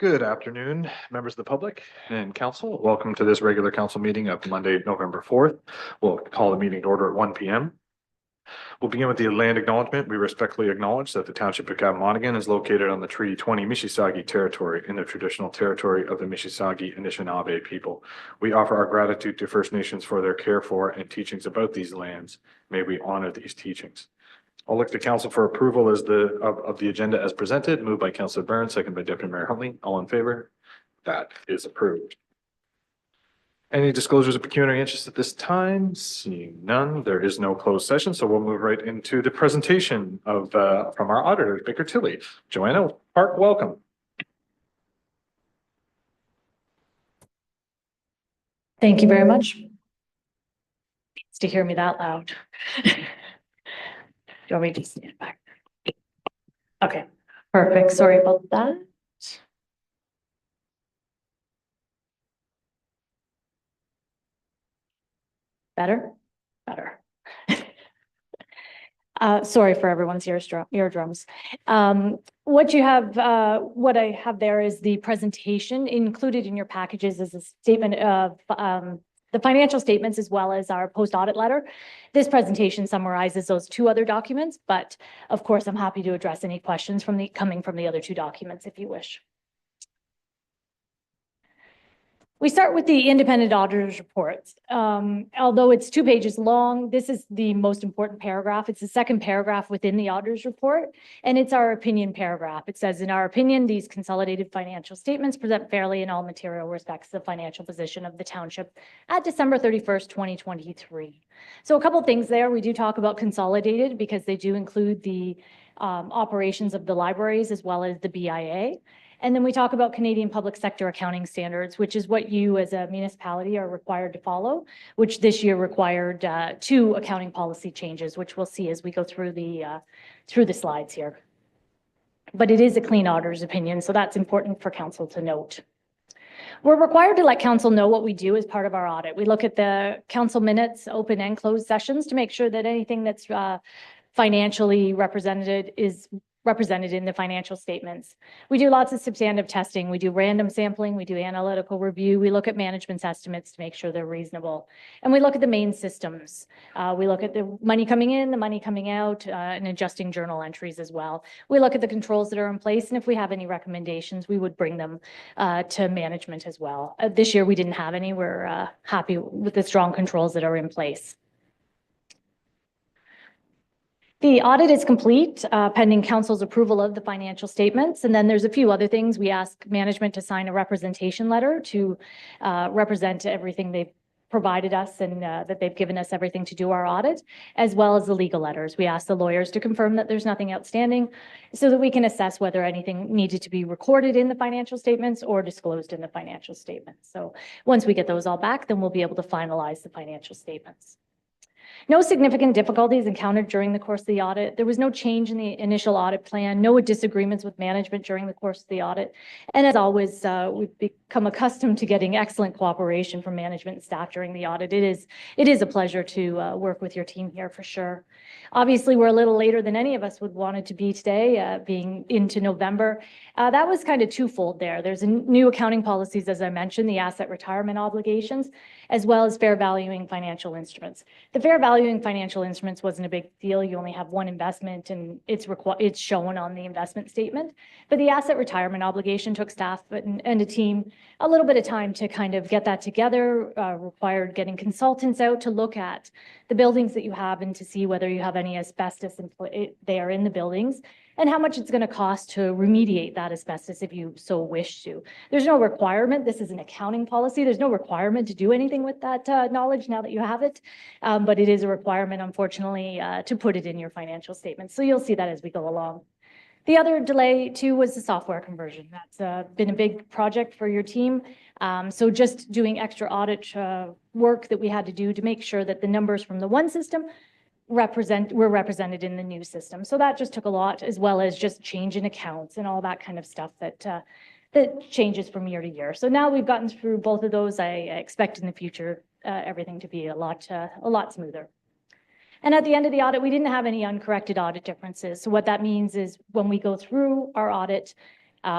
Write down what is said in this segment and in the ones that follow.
Good afternoon, members of the public and council. Welcome to this regular council meeting of Monday, November 4th. We'll call the meeting to order at 1 p.m. We'll begin with the land acknowledgement. We respectfully acknowledge that the Township of Kapamonaghan is located on the Treaty 20 Mississauga territory in the traditional territory of the Mississauga Anishinaabe people. We offer our gratitude to First Nations for their care for and teachings about these lands. May we honor these teachings. I'll look to council for approval of the agenda as presented, moved by Councillor Burns, second by Deputy Mayor Huntley. All in favor? That is approved. Any disclosures of pecuniary interest at this time? Seeing none, there is no closed session, so we'll move right into the presentation of from our auditor, Baker Tilly. Joanna Park, welcome. Thank you very much. It's to hear me that loud. Do you want me to stand back? Okay, perfect. Sorry about that. Better? Better. Sorry for everyone's eardrums. What I have there is the presentation. Included in your packages is a statement of the financial statements as well as our post-audit letter. This presentation summarizes those two other documents, but of course, I'm happy to address any questions coming from the other two documents if you wish. We start with the independent auditor's reports. Although it's 2 pages long, this is the most important paragraph. It's the second paragraph within the auditor's report, and it's our opinion paragraph. It says, in our opinion, these consolidated financial statements present fairly in all material respects the financial position of the township at December 31st, 2023. So a couple things there. We do talk about consolidated because they do include the operations of the libraries as well as the BIA. And then we talk about Canadian public sector accounting standards, which is what you as a municipality are required to follow, which this year required 2 accounting policy changes, which we'll see as we go through the slides here. But it is a clean auditor's opinion, so that's important for council to note. We're required to let council know what we do as part of our audit. We look at the council minutes, open and closed sessions to make sure that anything that's financially represented is represented in the financial statements. We do lots of substantive testing. We do random sampling. We do analytical review. We look at management's estimates to make sure they're reasonable. And we look at the main systems. We look at the money coming in, the money coming out, and adjusting journal entries as well. We look at the controls that are in place, and if we have any recommendations, we would bring them to management as well. This year, we didn't have any. We're happy with the strong controls that are in place. The audit is complete, pending council's approval of the financial statements. And then there's a few other things. We ask management to sign a representation letter to represent everything they've provided us and that they've given us everything to do our audit, as well as the legal letters. We ask the lawyers to confirm that there's nothing outstanding so that we can assess whether anything needed to be recorded in the financial statements or disclosed in the financial statements. So once we get those all back, then we'll be able to finalize the financial statements. No significant difficulties encountered during the course of the audit. There was no change in the initial audit plan, no disagreements with management during the course of the audit. And as always, we've become accustomed to getting excellent cooperation from management and staff during the audit. It is a pleasure to work with your team here for sure. Obviously, we're a little later than any of us would want it to be today, being into November. That was kind of twofold there. There's a new accounting policies, as I mentioned, the asset retirement obligations, as well as fair valuing financial instruments. The fair valuing financial instruments wasn't a big deal. You only have one investment and it's shown on the investment statement. But the asset retirement obligation took staff and a team a little bit of time to kind of get that together, required getting consultants out to look at the buildings that you have and to see whether you have any asbestos there in the buildings and how much it's going to cost to remediate that asbestos if you so wish to. There's no requirement. This is an accounting policy. There's no requirement to do anything with that knowledge now that you have it, but it is a requirement, unfortunately, to put it in your financial statements. So you'll see that as we go along. The other delay too was the software conversion. That's been a big project for your team. So just doing extra audit work that we had to do to make sure that the numbers from the one system were represented in the new system. So that just took a lot, as well as just change in accounts and all that kind of stuff that changes from year to year. So now we've gotten through both of those. I expect in the future everything to be a lot smoother. And at the end of the audit, we didn't have any uncorrected audit differences. So what that means is when we go through our audit,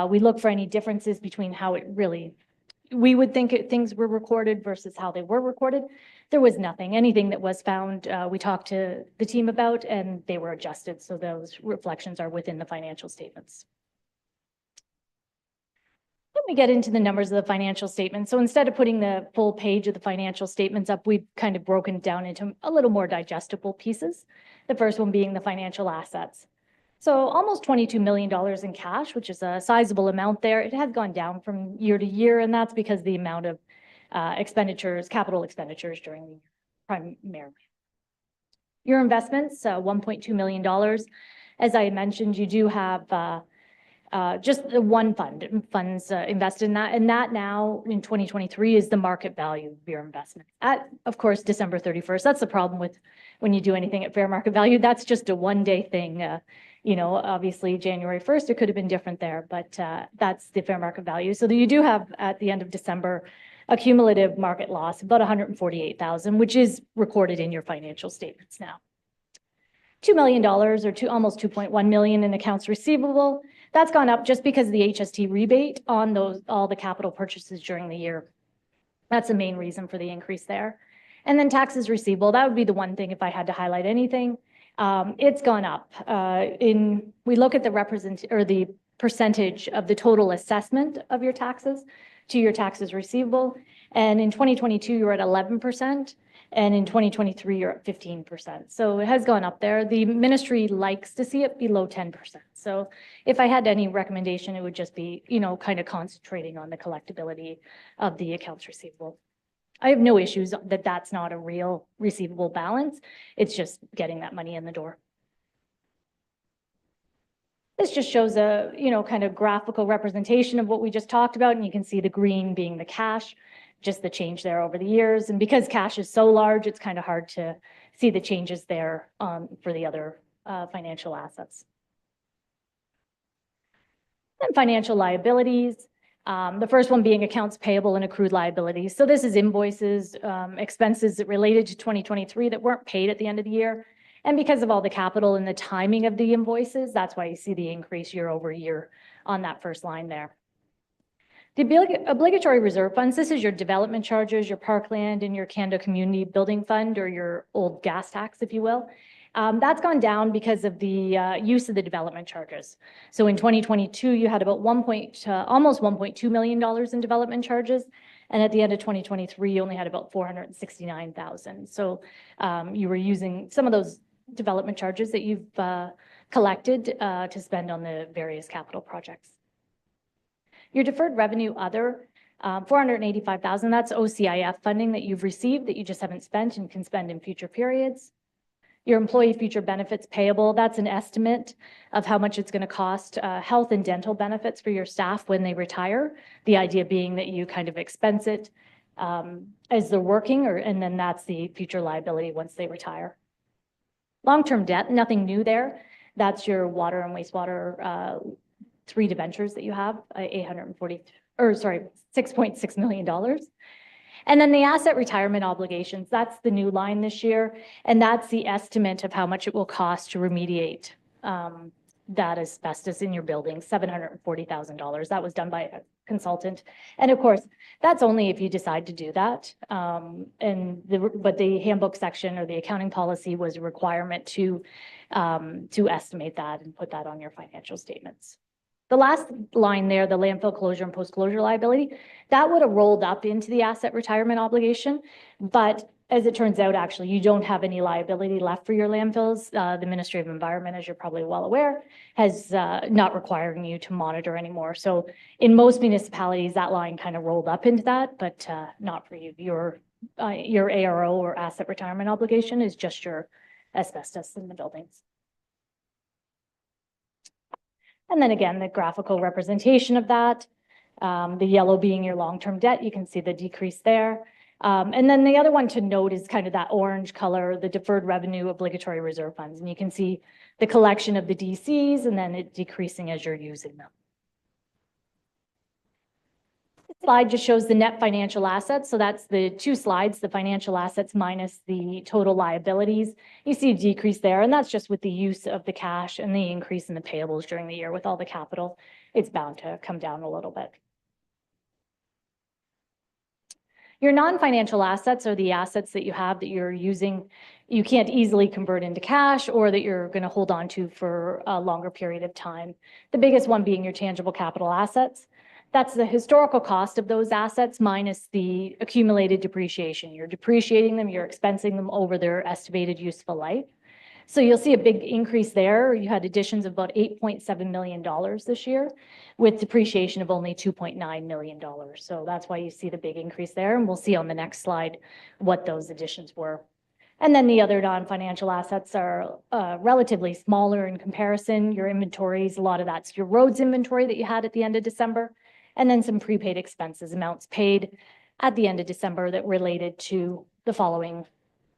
We look for any differences between how it really, we would think things were recorded versus how they were recorded. There was nothing. Anything that was found, we talked to the team about, and they were adjusted. So those reflections are within the financial statements. Let me get into the numbers of the financial statement. So instead of putting the full page of the financial statements up, we've kind of broken it down into a little more digestible pieces. The first one being the financial assets. So almost $22 million in cash, which is a sizable amount there. It has gone down from year to year, and that's because the amount of expenditures, capital expenditures during the year, primarily. Your investments, $1.2 million. As I mentioned, you do have just the one funds invested in that. And that now in 2023 is the market value of your investment at, of course, December 31st. That's the problem with when you do anything at fair market value. That's just a one-day thing. You know, obviously January 1st, it could have been different there, but that's the fair market value. So you do have at the end of December a cumulative market loss, about $148,000, which is recorded in your financial statements now. $2 million or almost 2.1 million in accounts receivable. That's gone up just because of the HST rebate on all the capital purchases during the year. That's the main reason for the increase there. And then taxes receivable, that would be the one thing if I had to highlight anything. It's gone up. We look at the percentage of the total assessment of your taxes to your taxes receivable. And in 2022, you were at 11%. And in 2023, you're at 15%. So it has gone up there. The ministry likes to see it below 10%. So if I had any recommendation, it would just be, you know, kind of concentrating on the collectability of the accounts receivable. I have no issues that that's not a real receivable balance. It's just getting that money in the door. This just shows a, you know, kind of graphical representation of what we just talked about. And you can see the green being the cash, just the change there over the years. And because cash is so large, it's kind of hard to see the changes there for the other financial assets. And financial liabilities. The first one being accounts payable and accrued liabilities. So this is invoices, expenses that related to 2023 that weren't paid at the end of the year. And because of all the capital and the timing of the invoices, that's why you see the increase year over year on that first line there. The obligatory reserve funds, this is your development charges, your parkland and your Canada Community Building Fund, or your old gas tax, if you will. That's gone down because of the use of the development charges. So in 2022, you had about almost $1.2 million in development charges. And at the end of 2023, you only had about $469,000. So you were using some of those development charges that you've collected to spend on the various capital projects. Your deferred revenue other, $485,000, that's OCIF funding that you've received that you just haven't spent and can spend in future periods. Your employee future benefits payable, that's an estimate of how much it's going to cost health and dental benefits for your staff when they retire. The idea being that you kind of expense it as they're working, and then that's the future liability once they retire. Long-term debt, nothing new there. That's your water and wastewater 3 debentures that you have, $6.6 million. And then the asset retirement obligations, that's the new line this year. And that's the estimate of how much it will cost to remediate that asbestos in your building, $740,000. That was done by a consultant. And of course, that's only if you decide to do that. But the handbook section or the accounting policy was a requirement to estimate that and put that on your financial statements. The last line there, the landfill closure and post-closure liability, that would have rolled up into the asset retirement obligation. But as it turns out, actually, you don't have any liability left for your landfills. The Ministry of Environment, as you're probably well aware, has not requiring you to monitor anymore. So in most municipalities, that line kind of rolled up into that, but not for you. Your ARO or asset retirement obligation is just your asbestos in the buildings. And then again, the graphical representation of that, the yellow being your long-term debt, you can see the decrease there. And then the other one to note is kind of that orange color, the deferred revenue obligatory reserve funds. And you can see the collection of the DCs and then it decreasing as you're using them. Slide just shows the net financial assets. So that's the two slides, the financial assets minus the total liabilities. You see a decrease there, and that's just with the use of the cash and the increase in the payables during the year with all the capital. It's bound to come down a little bit. Your non-financial assets are the assets that you have that you're using, you can't easily convert into cash or that you're going to hold on to for a longer period of time. The biggest one being your tangible capital assets. That's the historical cost of those assets minus the accumulated depreciation. You're depreciating them, you're expensing them over their estimated useful life. So you'll see a big increase there. You had additions of about $8.7 million this year with depreciation of only $2.9 million. So that's why you see the big increase there. And we'll see on the next slide what those additions were. And then the other non-financial assets are relatively smaller in comparison. Your inventories, a lot of that's your roads inventory that you had at the end of December, and then some prepaid expenses, amounts paid at the end of December that related to the following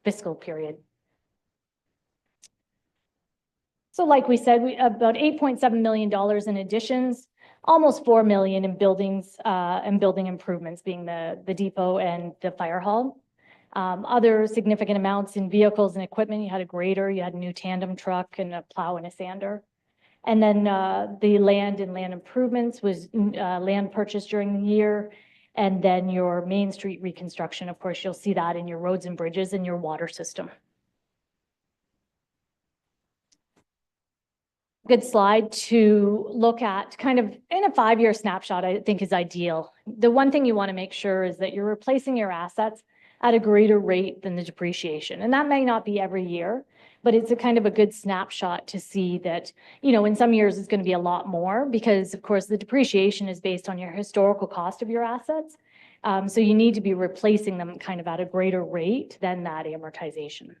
fiscal period. So like we said, about $8.7 million in additions, almost $4 million in buildings and building improvements being the depot and the fire hall. Other significant amounts in vehicles and equipment, you had a grader, you had a new tandem truck and a plow and a sander. And then the land and land improvements was land purchased during the year. And then your Main Street reconstruction, of course, you'll see that in your roads and bridges and your water system. Good slide to look at kind of in a 5-year snapshot, I think is ideal. The one thing you want to make sure is that you're replacing your assets at a greater rate than the depreciation. And that may not be every year, but it's a kind of a good snapshot to see that, you know, in some years it's going to be a lot more because of course the depreciation is based on your historical cost of your assets. So you need to be replacing them kind of at a greater rate than that amortization.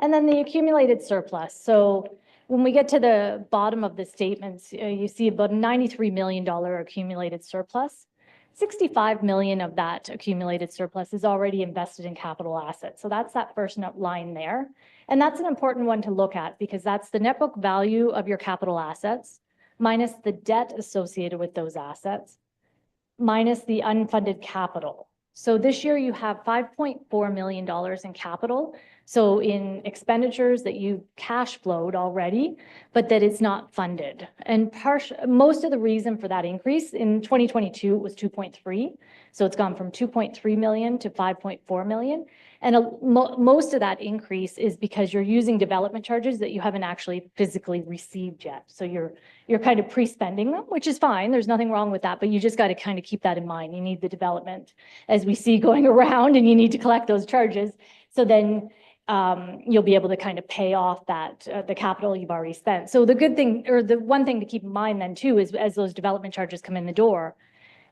And then the accumulated surplus. So when we get to the bottom of the statements, you see about a $93 million accumulated surplus. 65 million of that accumulated surplus is already invested in capital assets. So that's that first line there. And that's an important one to look at because that's the net book value of your capital assets minus the debt associated with those assets minus the unfunded capital. So this year you have $5.4 million in capital. So in expenditures that you cash flowed already, but that it's not funded. And most of the reason for that increase in 2022 was 2.3. So it's gone from 2.3 million to 5.4 million. And most of that increase is because you're using development charges that you haven't actually physically received yet. So you're kind of pre-spending them, which is fine. There's nothing wrong with that, but you just got to kind of keep that in mind. You need the development as we see going around and you need to collect those charges. So then you'll be able to kind of pay off that the capital you've already spent. So the good thing, or the one thing to keep in mind then too, is as those development charges come in the door,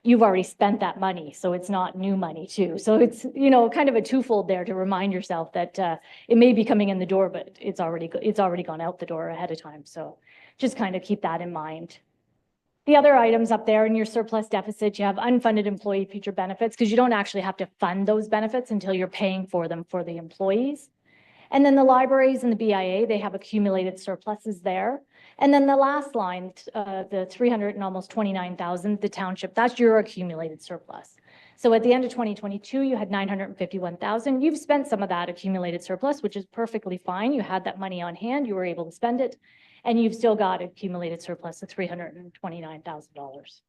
you've already spent that money. So it's not new money too. So it's, you know, kind of a twofold there to remind yourself that it may be coming in the door, but it's already gone out the door ahead of time. So just kind of keep that in mind. The other items up there in your surplus deficit, you have unfunded employee future benefits because you don't actually have to fund those benefits until you're paying for them for the employees. And then the libraries and the BIA, they have accumulated surpluses there. And then the last line, the 300 and almost 29,000, the township, that's your accumulated surplus. So at the end of 2022, you had 951,000. You've spent some of that accumulated surplus, which is perfectly fine. You had that money on hand, you were able to spend it, and you've still got accumulated surplus of $329,000.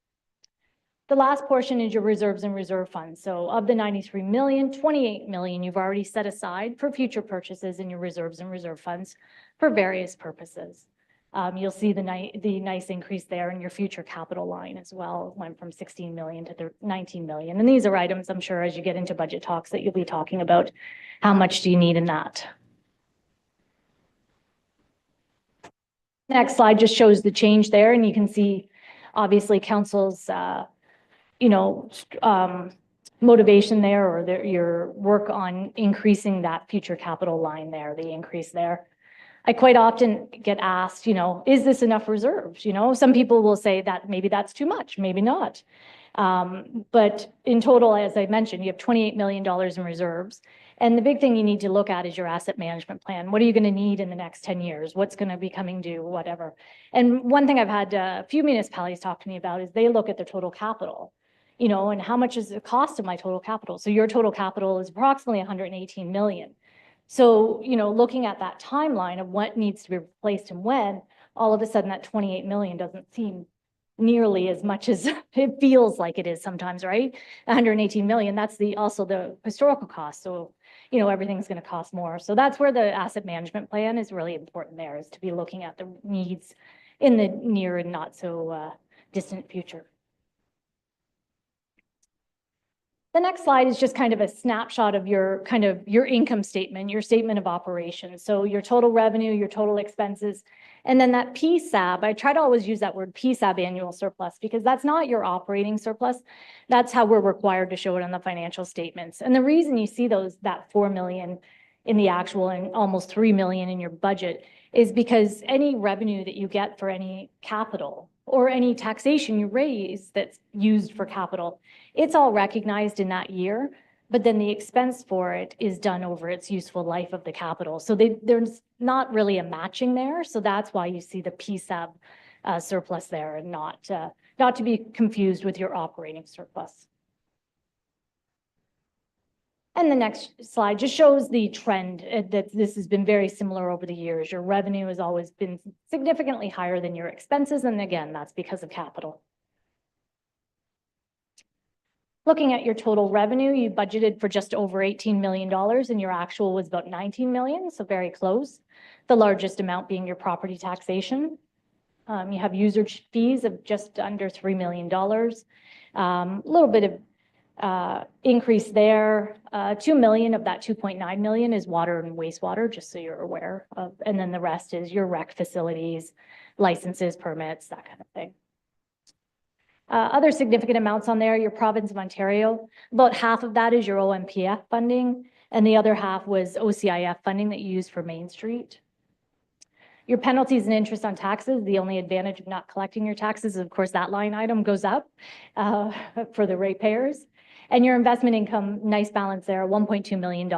The last portion is your reserves and reserve funds. So of the 93 million, 28 million you've already set aside for future purchases in your reserves and reserve funds for various purposes. You'll see the nice increase there in your future capital line as well. It went from 16 million to 19 million. And these are items I'm sure as you get into budget talks that you'll be talking about how much do you need in that. Next slide just shows the change there, and you can see obviously council's motivation there, or your work on increasing that future capital line there, the increase there. I quite often get asked, is this enough reserves? Some people will say that maybe that's too much, maybe not. But in total, as I mentioned, you have $28 million in reserves. And the big thing you need to look at is your asset management plan. What are you going to need in the next 10 years? What's going to be coming due, whatever. And one thing I've had a few municipalities talk to me about is they look at their total capital, and how much is the cost of my total capital? So your total capital is approximately 118 million. So, looking at that timeline of what needs to be replaced and when, all of a sudden that 28 million doesn't seem nearly as much as it feels like it is sometimes, right? 118 million, that's also the historical cost. So, everything's going to cost more. So that's where the asset management plan is really important there, is to be looking at the needs in the near and not so distant future. The next slide is just kind of a snapshot of your income statement, your statement of operations. So your total revenue, your total expenses, and then that PSAB. I try to always use that word PSAB, annual surplus, because that's not your operating surplus. That's how we're required to show it on the financial statements. And the reason you see that 4 million in the actual and almost 3 million in your budget is because any revenue that you get for any capital or any taxation you raise that's used for capital, it's all recognized in that year, but then the expense for it is done over its useful life of the capital. So there's not really a matching there. So that's why you see the PSAB surplus there, and not to be confused with your operating surplus. And the next slide just shows the trend that this has been very similar over the years. Your revenue has always been significantly higher than your expenses. And again, that's because of capital. Looking at your total revenue, you budgeted for just over $18 million and your actual was about 19 million, so very close. The largest amount being your property taxation. You have user fees of just under $3 million. A little bit of increase there. 2 million of that 2.9 million is water and wastewater, just so you're aware of. And then the rest is your rec facilities, licenses, permits, that kind of thing. Other significant amounts on there, your province of Ontario, about half of that is your OMPF funding, and the other half was OCIF funding that you use for Main Street. Your penalties and interest on taxes, the only advantage of not collecting your taxes is, of course, that line item goes up for the ratepayers. And your investment income, nice balance there, $1.2 million,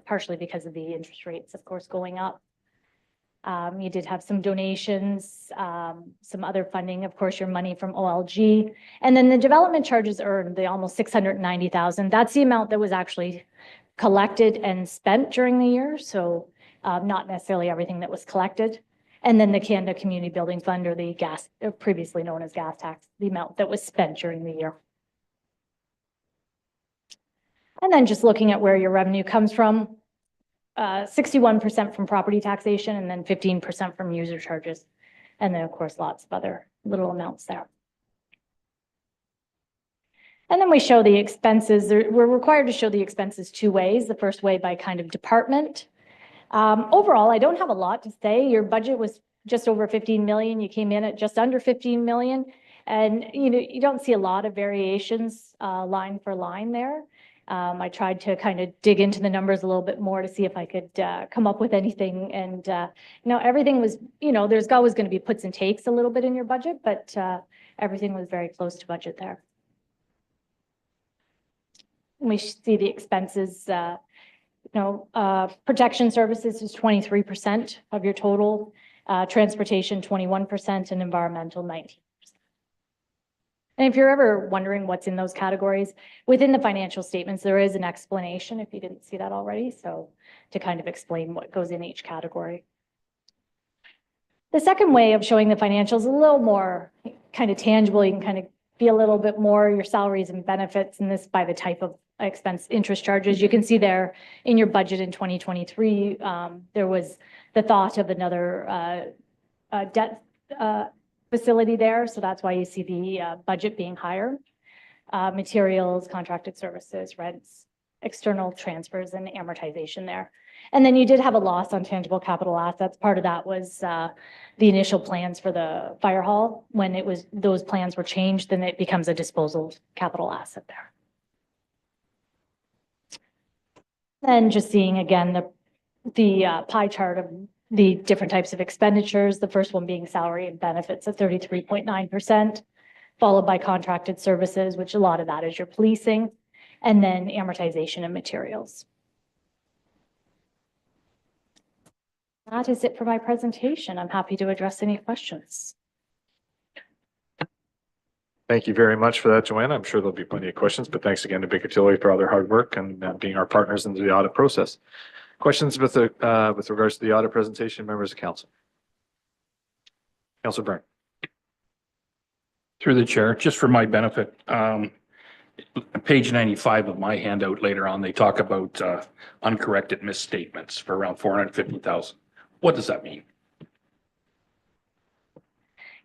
partially because of the interest rates, of course, going up. You did have some donations, some other funding, of course, your money from OLG. And then the development charges earned, the almost 690,000. That's the amount that was actually collected and spent during the year. So not necessarily everything that was collected. And then the Canada Community Building Fund, or the gas, previously known as gas tax, the amount that was spent during the year. And then just looking at where your revenue comes from, 61% from property taxation, and then 15% from user charges. And then, of course, lots of other little amounts there. And then we show the expenses. We're required to show the expenses two ways. The first way by kind of department. Overall, I don't have a lot to say. Your budget was just over 15 million. You came in at just under 15 million. And you don't see a lot of variations line for line there. I tried to kind of dig into the numbers a little bit more to see if I could come up with anything. And, everything was, there's always going to be puts and takes a little bit in your budget, but everything was very close to budget there. We see the expenses, protection services is 23% of your total, transportation 21%, and environmental 19%. And if you're ever wondering what's in those categories, within the financial statements, there is an explanation if you didn't see that already. So to kind of explain what goes in each category. The second way of showing the financials is a little more kind of tangible. You can kind of be a little bit more your salaries and benefits, and this by the type of expense, interest charges. You can see there in your budget in 2023, there was the thought of another debt facility there. So that's why you see the budget being higher. Materials, contracted services, rents, external transfers, and amortization there. And then you did have a loss on tangible capital assets. Part of that was the initial plans for the fire hall. When those plans were changed, then it becomes a disposal capital asset there. And just seeing again the pie chart of the different types of expenditures, the first one being salary and benefits at 33.9%, followed by contracted services, which a lot of that is your policing, and then amortization and materials. That is it for my presentation. I'm happy to address any questions. Thank you very much for that, Joanna. I'm sure there'll be plenty of questions, but thanks again to Baker Tilly for all their hard work and being our partners in the audit process. Questions with regards to the audit presentation, members of council? Councilor Byrne. Through the chair, just for my benefit, page 95 of my handout later on, they talk about uncorrected misstatements for around 450,000. What does that mean?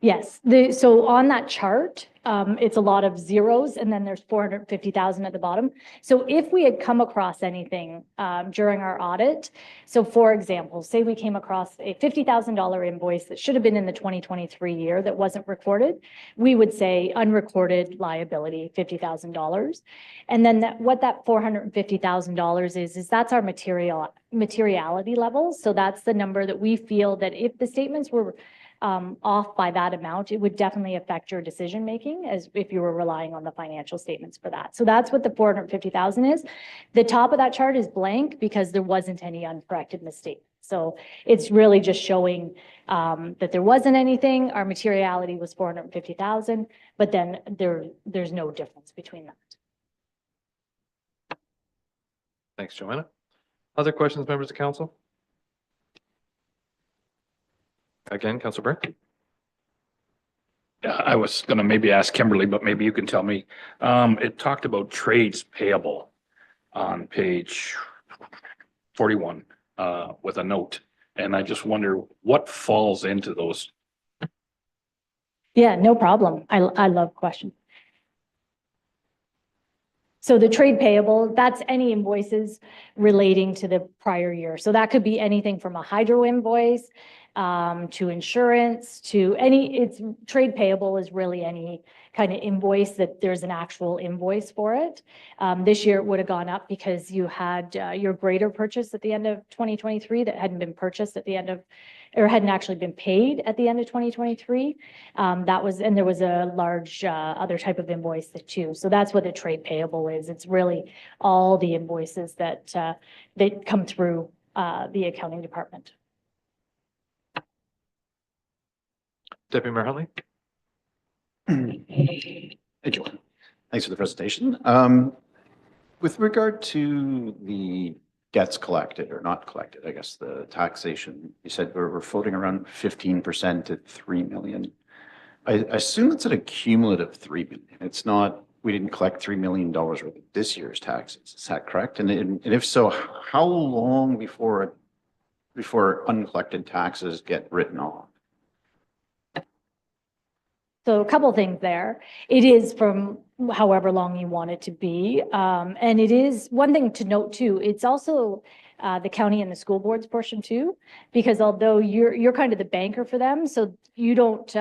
Yes, so on that chart, it's a lot of zeros and then there's 450,000 at the bottom. So if we had come across anything during our audit, so for example, say we came across a $50,000 invoice that should have been in the 2023 year that wasn't recorded, we would say unrecorded liability, $50,000. And then what that $450,000 is that's our materiality level. So that's the number that we feel that if the statements were off by that amount, it would definitely affect your decision-making as if you were relying on the financial statements for that. So that's what the 450,000 is. The top of that chart is blank because there wasn't any uncorrected mistake. So it's really just showing that there wasn't anything. Our materiality was 450,000, but then there's no difference between that. Thanks, Joanna. Other questions, members of council? Again, Councilor Byrne. Yeah, I was going to maybe ask Kimberly, but maybe you can tell me. It talked about trades payable on page 41 with a note. And I just wonder what falls into those. Yeah, no problem. I love questions. So the trade payable, that's any invoices relating to the prior year. So that could be anything from a hydro invoice to insurance, to trade payable is really any kind of invoice that there's an actual invoice for it. This year it would have gone up because you had your grader purchase at the end of 2023 that hadn't been purchased at the end of, or hadn't actually been paid at the end of 2023. And there was a large other type of invoice too. So that's what the trade payable is. It's really all the invoices that come through the accounting department. Deputy Mayor Huntley. Hey, Joanne. Thanks for the presentation. With regard to the debts collected or not collected, I guess the taxation, you said we're floating around 15% at 3 million. I assume it's at a cumulative 3 million. It's not, we didn't collect $3 million worth of this year's taxes. Is that correct? And if so, how long before uncollected taxes get written off? So a couple of things there. It is from however long you want it to be. And it is one thing to note too, it's also the county and the school board's portion too, because although you're kind of the banker for them, so you don't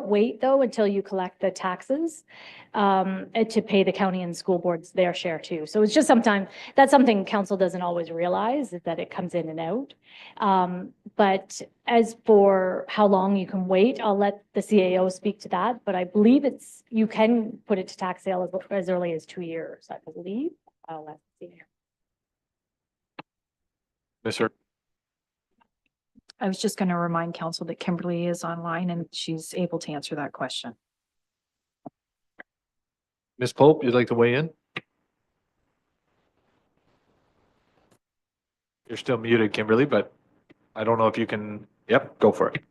wait though until you collect the taxes to pay the county and school boards their share too. So it's just sometimes that's something council doesn't always realize, is that it comes in and out. But as for how long you can wait, I'll let the CAO speak to that, but I believe you can put it to tax sale as early as 2 years, I believe. I'll let the CAO. Mr. I was just going to remind council that Kimberly is online and she's able to answer that question. Ms. Pope, you'd like to weigh in? You're still muted, Kimberly, but I don't know if you can. Yep, go for it.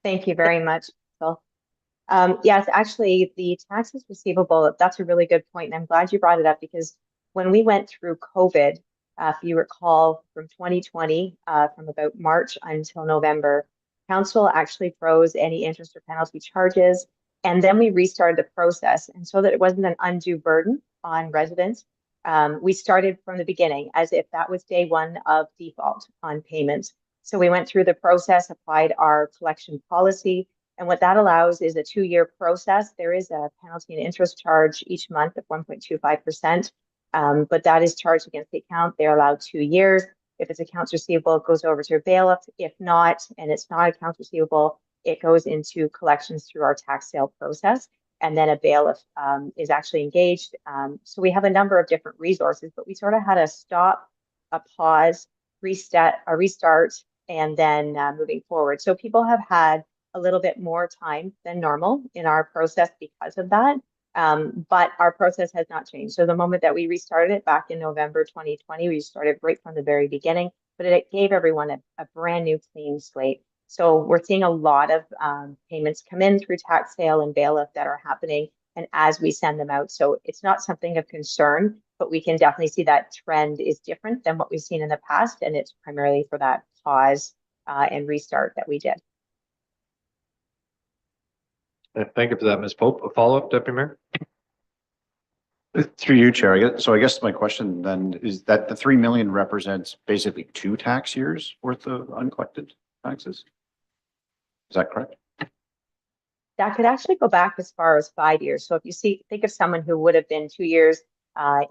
Thank you very much, Phil. Yes, actually, the taxes receivable, that's a really good point. And I'm glad you brought it up because when we went through COVID, if you recall from 2020, from about March until November, council actually froze any interest or penalty charges. And then we restarted the process. And so that it wasn't an undue burden on residents, we started from the beginning as if that was day one of default on payments. So we went through the process, applied our collection policy. And what that allows is a 2-year process. There is a penalty and interest charge each month of 1.25%. But that is charged against the account. They're allowed 2 years. If it's accounts receivable, it goes over to a bailiff. If not, and it's not accounts receivable, it goes into collections through our tax sale process. And then a bailiff is actually engaged. So we have a number of different resources, but we sort of had a stop, a pause, restart, and then moving forward. So people have had a little bit more time than normal in our process because of that. But our process has not changed. So the moment that we restarted it back in November 2020, we started right from the very beginning, but it gave everyone a brand new clean slate. So we're seeing a lot of payments come in through tax sale and bailiff that are happening, and as we send them out. So it's not something of concern, but we can definitely see that trend is different than what we've seen in the past, and it's primarily for that pause and restart that we did. Thank you for that, Ms. Pope. A follow-up, Deputy Mayor? Through you, Chair. So I guess my question then is that the 3 million represents basically 2 tax years worth of uncollected taxes? Is that correct? That could actually go back as far as 5 years. So if you think of someone who would have been 2 years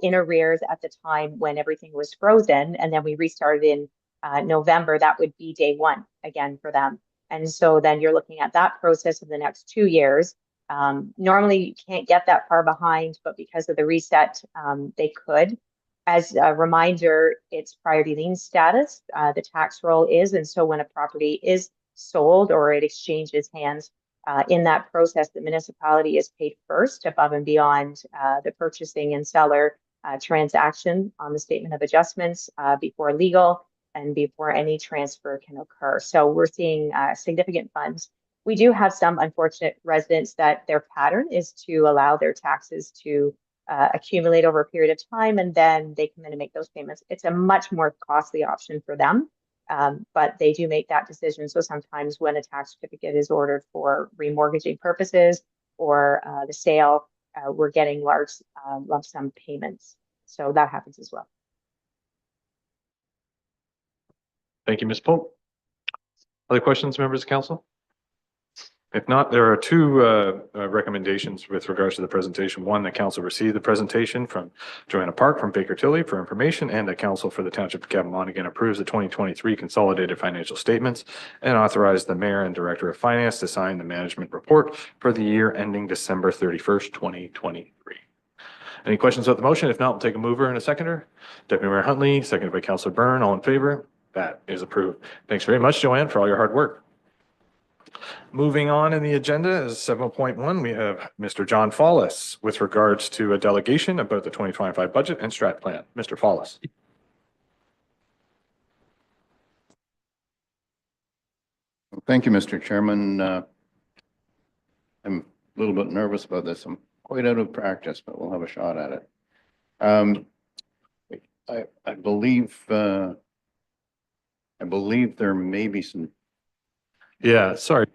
in arrears at the time when everything was frozen, and then we restarted in November, that would be day one again for them. And so then you're looking at that process of the next 2 years. Normally you can't get that far behind, but because of the reset, they could. As a reminder, it's priority lien status, the tax roll is, and so when a property is sold or it exchanges hands, in that process, the municipality is paid first above and beyond the purchasing and seller transaction on the statement of adjustments before legal and before any transfer can occur. So we're seeing significant funds. We do have some unfortunate residents that their pattern is to allow their taxes to accumulate over a period of time, and then they come in and make those payments. It's a much more costly option for them. But they do make that decision. So sometimes when a tax certificate is ordered for remortgaging purposes or the sale, we're getting large lump sum payments. So that happens as well. Thank you, Ms. Pope. Other questions, members of council? If not, there are 2 recommendations with regards to the presentation. One, that council receive the presentation from Joanna Park from Baker Tilly for information, and that council for the Township of Cappamonigan approves the 2023 consolidated financial statements and authorize the mayor and director of finance to sign the management report for the year ending December 31st, 2023. Any questions about the motion? If not, we'll take a mover and a seconder. Deputy Mayor Huntley, seconded by Councillor Byrne. All in favor? That is approved. Thanks very much, Joanne, for all your hard work. Moving on in the agenda is 7.1. We have Mr. John Follis with regards to a delegation about the 2025 budget and strat plan. Mr. Follis. Thank you, Mr. Chairman. I'm a little bit nervous about this. I'm quite out of practice, but we'll have a shot at it. I believe there may be some. Yeah, sorry.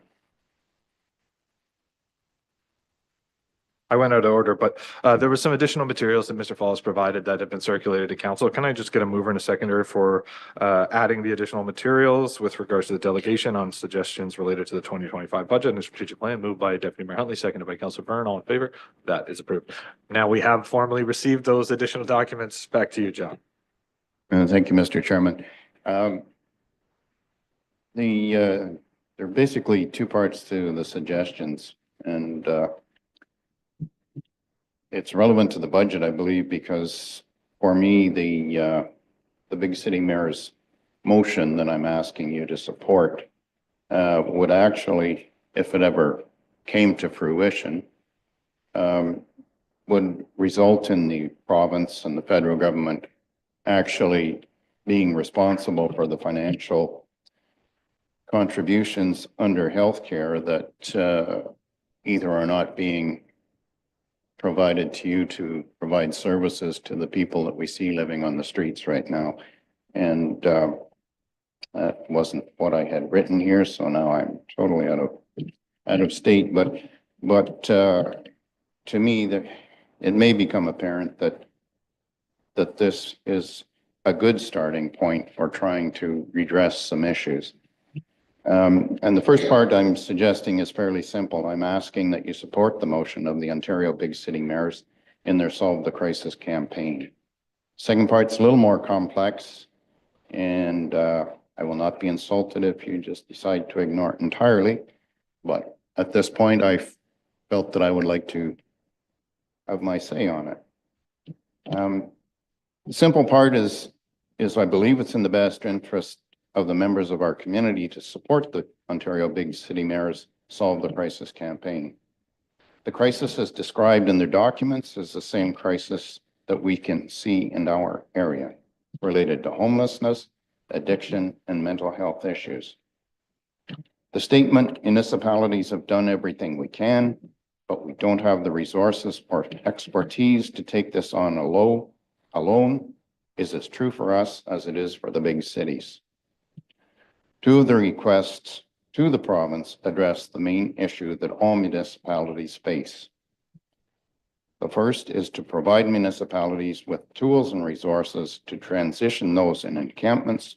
I went out of order, but there was some additional materials that Mr. Follis provided that have been circulated to council. Can I just get a mover and a seconder for adding the additional materials with regards to the delegation on suggestions related to the 2025 budget and the strategic plan? Moved by Deputy Mayor Huntley, seconded by Councillor Byrne. All in favor? That is approved. Now we have formally received those additional documents. Back to you, John. Thank you, Mr. Chairman. There are basically 2 parts to the suggestions, and it's relevant to the budget, I believe, because for me, the big city mayor's motion that I'm asking you to support would actually, if it ever came to fruition, would result in the province and the federal government actually being responsible for the financial contributions under healthcare that either are not being provided to you to provide services to the people that we see living on the streets right now. And that wasn't what I had written here, so now I'm totally out of state. But to me, that it may become apparent that this is a good starting point for trying to redress some issues. And the first part I'm suggesting is fairly simple. I'm asking that you support the motion of the Ontario Big City Mayors in their Solve the Crisis campaign. Second part's a little more complex, and I will not be insulted if you just decide to ignore it entirely. But at this point, I felt that I would like to have my say on it. The simple part is I believe it's in the best interest of the members of our community to support the Ontario Big City Mayors Solve the Crisis campaign. The crisis as described in their documents is the same crisis that we can see in our area related to homelessness, addiction, and mental health issues. The statement, municipalities have done everything we can, but we don't have the resources or expertise to take this on alone, is as true for us as it is for the big cities. Two of the requests to the province address the main issue that all municipalities face. The first is to provide municipalities with tools and resources to transition those in encampments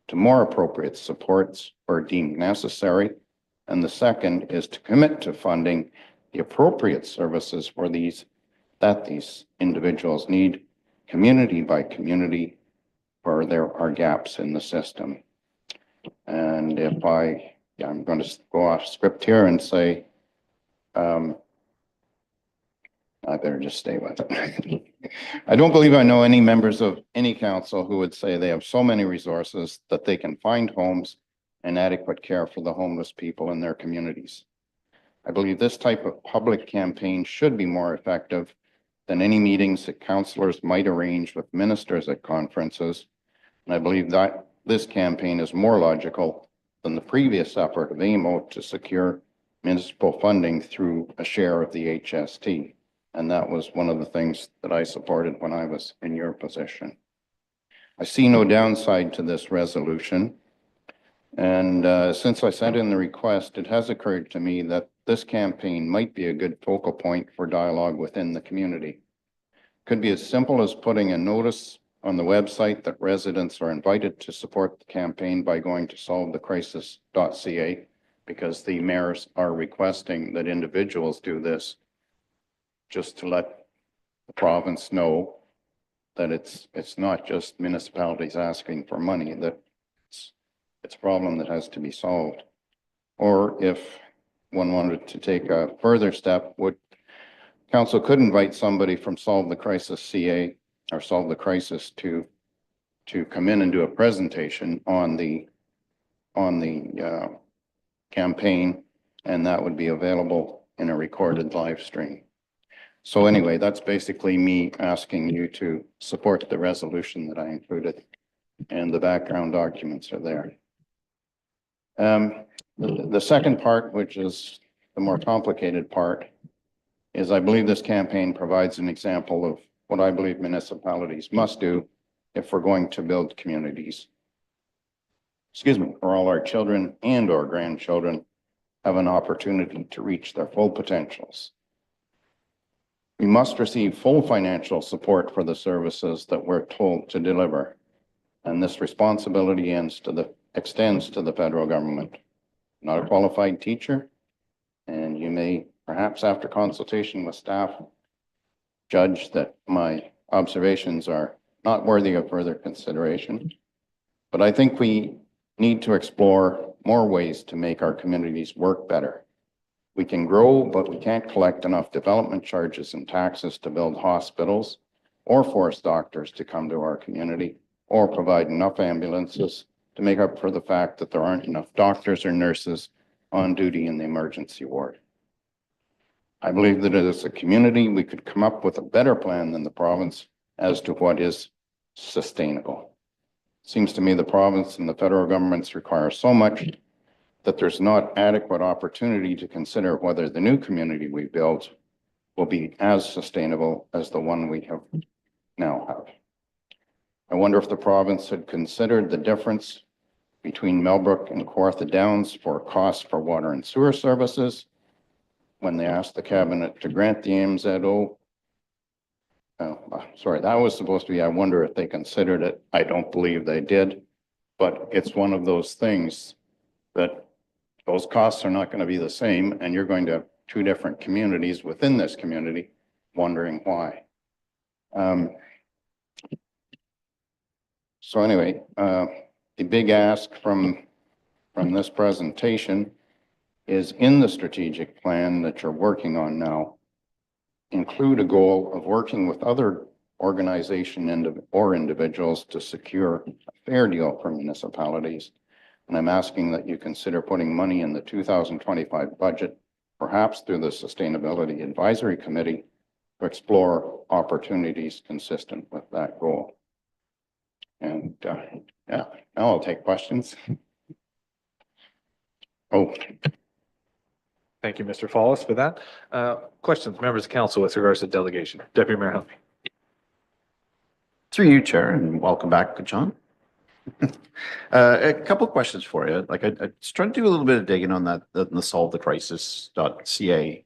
to more appropriate supports where deemed necessary. And the second is to commit to funding the appropriate services for these individuals need, community by community, where there are gaps in the system. And if I'm going to go off script here and say, I better just stay with it. I don't believe I know any members of any council who would say they have so many resources that they can find homes and adequate care for the homeless people in their communities. I believe this type of public campaign should be more effective than any meetings that councillors might arrange with ministers at conferences. And I believe that this campaign is more logical than the previous effort of AMO to secure municipal funding through a share of the HST. And that was one of the things that I supported when I was in your position. I see no downside to this resolution. And since I sent in the request, it has occurred to me that this campaign might be a good focal point for dialogue within the community. Could be as simple as putting a notice on the website that residents are invited to support the campaign by going to solvethecrisis.ca, because the mayors are requesting that individuals do this, just to let the province know that it's not just municipalities asking for money, that it's a problem that has to be solved. Or if one wanted to take a further step, council could invite somebody from Solve the Crisis CA or Solve the Crisis to come in and do a presentation on the campaign, and that would be available in a recorded live stream. So anyway, that's basically me asking you to support the resolution that I included, and the background documents are there. The second part, which is the more complicated part, is I believe this campaign provides an example of what I believe municipalities must do if we're going to build communities. Where all our children and our grandchildren have an opportunity to reach their full potentials. We must receive full financial support for the services that we're told to deliver. And this responsibility extends to the federal government. Not a qualified teacher, and you may, perhaps after consultation with staff, judge that my observations are not worthy of further consideration. But I think we need to explore more ways to make our communities work better. We can grow, but we can't collect enough development charges and taxes to build hospitals or force doctors to come to our community, or provide enough ambulances to make up for the fact that there aren't enough doctors or nurses on duty in the emergency ward. I believe that as a community, we could come up with a better plan than the province as to what is sustainable. It seems to me the province and the federal governments require so much that there's not adequate opportunity to consider whether the new community we build will be as sustainable as the one we now have. I wonder if the province had considered the difference between Millbrook and Kawartha Downs for costs for water and sewer services when they asked the cabinet to grant the MZO. Sorry, that was supposed to be, I wonder if they considered it. I don't believe they did, but it's one of those things that those costs are not going to be the same, and you're going to have two different communities within this community wondering why. So anyway, the big ask from this presentation is, in the strategic plan that you're working on now, include a goal of working with other organizations or individuals to secure a fair deal for municipalities And I'm asking that you consider putting money in the 2025 budget, perhaps through the Sustainability Advisory Committee, to explore opportunities consistent with that goal. And yeah, now I'll take questions. Oh, Thank you, Mr. Fallis, for that. Questions, members of council with regards to delegation? Deputy Mayor Helmy. Through you, Chair, and welcome back, John. A couple questions for you. Like I was trying to do a little bit of digging on that, the solvethecrisis.ca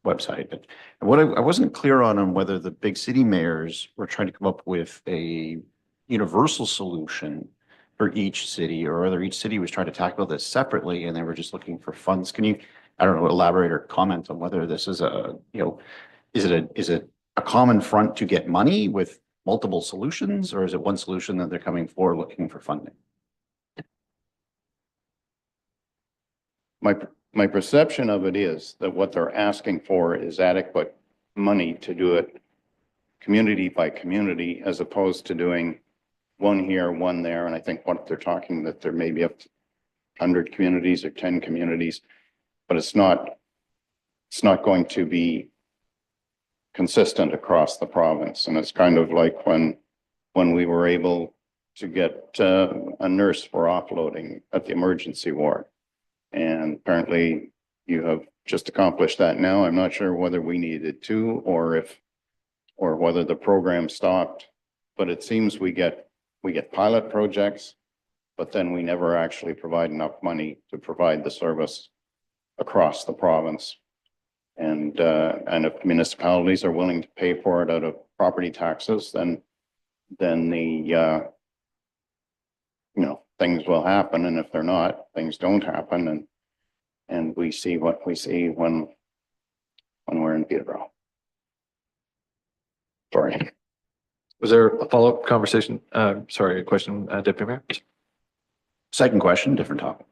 website. But what I wasn't clear on whether the big city mayors were trying to come up with a universal solution for each city, or whether each city was trying to tackle this separately and they were just looking for funds. Can you, I don't know, elaborate or comment on whether this is is it a common front to get money with multiple solutions, or is it one solution that they're coming for looking for funding? my perception of it is that what they're asking for is adequate money to do it community by community, as opposed to doing one here, one there. And I think what they're talking, that there may be up to 100 communities or 10 communities, but it's not going to be consistent across the province. And it's kind of like when we were able to get a nurse for offloading at the emergency ward. And apparently you have just accomplished that now. I'm not sure whether we needed to, or whether the program stopped, but it seems we get pilot projects, but then we never actually provide enough money to provide the service across the province. And if municipalities are willing to pay for it out of property taxes, then the things will happen. And if they're not, things don't happen. And we see what we see when we're in Peterborough. Sorry. Was there a follow-up conversation? Sorry, a question, Deputy Mayor? Second question, different topic.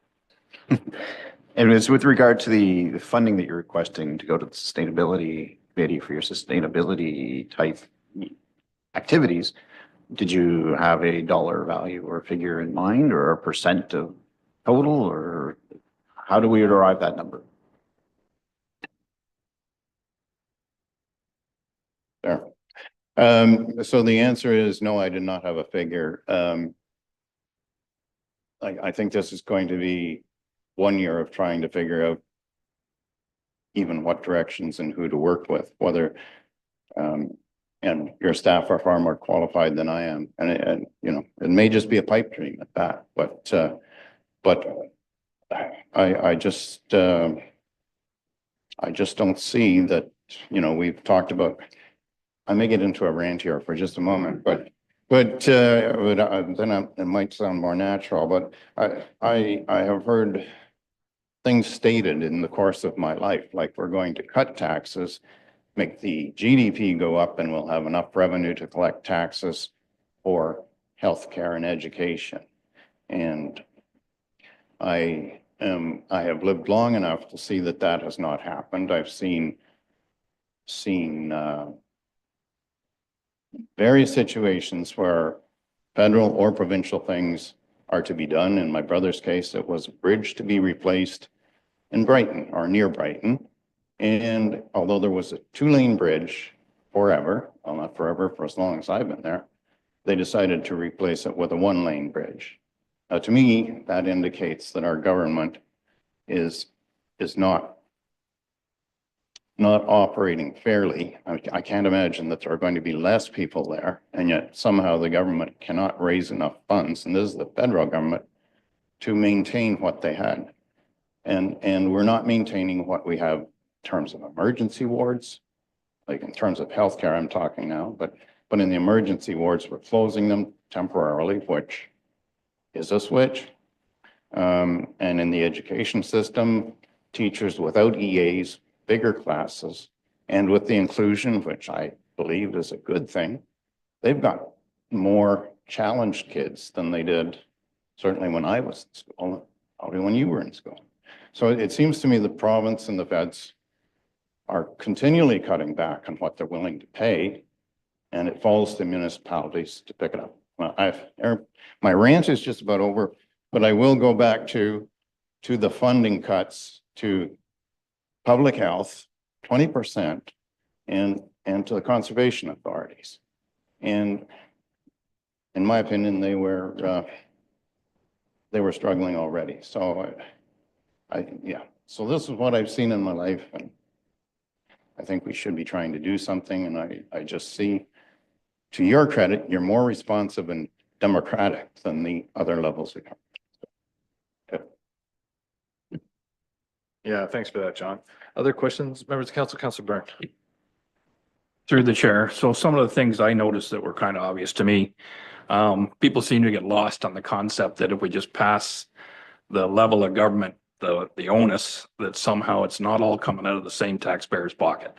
And it's with regard to the funding that you're requesting to go to the sustainability committee for your sustainability type activities. Did you have a dollar value or figure in mind, or a percent of total, or how do we derive that number? There. So the answer is no, I did not have a figure. I think this is going to be 1 year of trying to figure out even what directions and who to work with, whether, and your staff are far more qualified than I am. And it may just be a pipe dream at that, but I just don't see that, we've talked about, I may get into a rant here for just a moment, but then it might sound more natural, but I have heard things stated in the course of my life, like we're going to cut taxes, make the GDP go up, and we'll have enough revenue to collect taxes for healthcare and education. And I have lived long enough to see that has not happened. I've seen various situations where federal or provincial things are to be done. In my brother's case, it was a bridge to be replaced in Brighton, or near Brighton. And although there was a 2-lane bridge forever, well, not forever, for as long as I've been there, they decided to replace it with a 1-lane bridge. Now, to me, that indicates that our government is not operating fairly. I can't imagine that there are going to be less people there, and yet somehow the government cannot raise enough funds, and this is the federal government, to maintain what they had. And we're not maintaining what we have in terms of emergency wards, like in terms of healthcare I'm talking now, but in the emergency wards, we're closing them temporarily, which is a switch. And in the education system, teachers without EAs, bigger classes, and with the inclusion, which I believe is a good thing, they've got more challenged kids than they did certainly when I was in school, probably when you were in school. So it seems to me the province and the feds are continually cutting back on what they're willing to pay, and it falls to municipalities to pick it up. Well, my rant is just about over. But I will go back to the funding cuts to public health, 20%, and to the conservation authorities. And in my opinion, they were struggling already. So yeah. So this is what I've seen in my life, and I think we should be trying to do something. And I just see, to your credit, you're more responsive and democratic than the other levels of government. Yeah, thanks for that, John. Other questions, members of council? Councilor Byrne? Through the chair. So some of the things I noticed that were kind of obvious to me, people seem to get lost on the concept that if we just pass the level of government, the onus, that somehow it's not all coming out of the same taxpayer's pocket.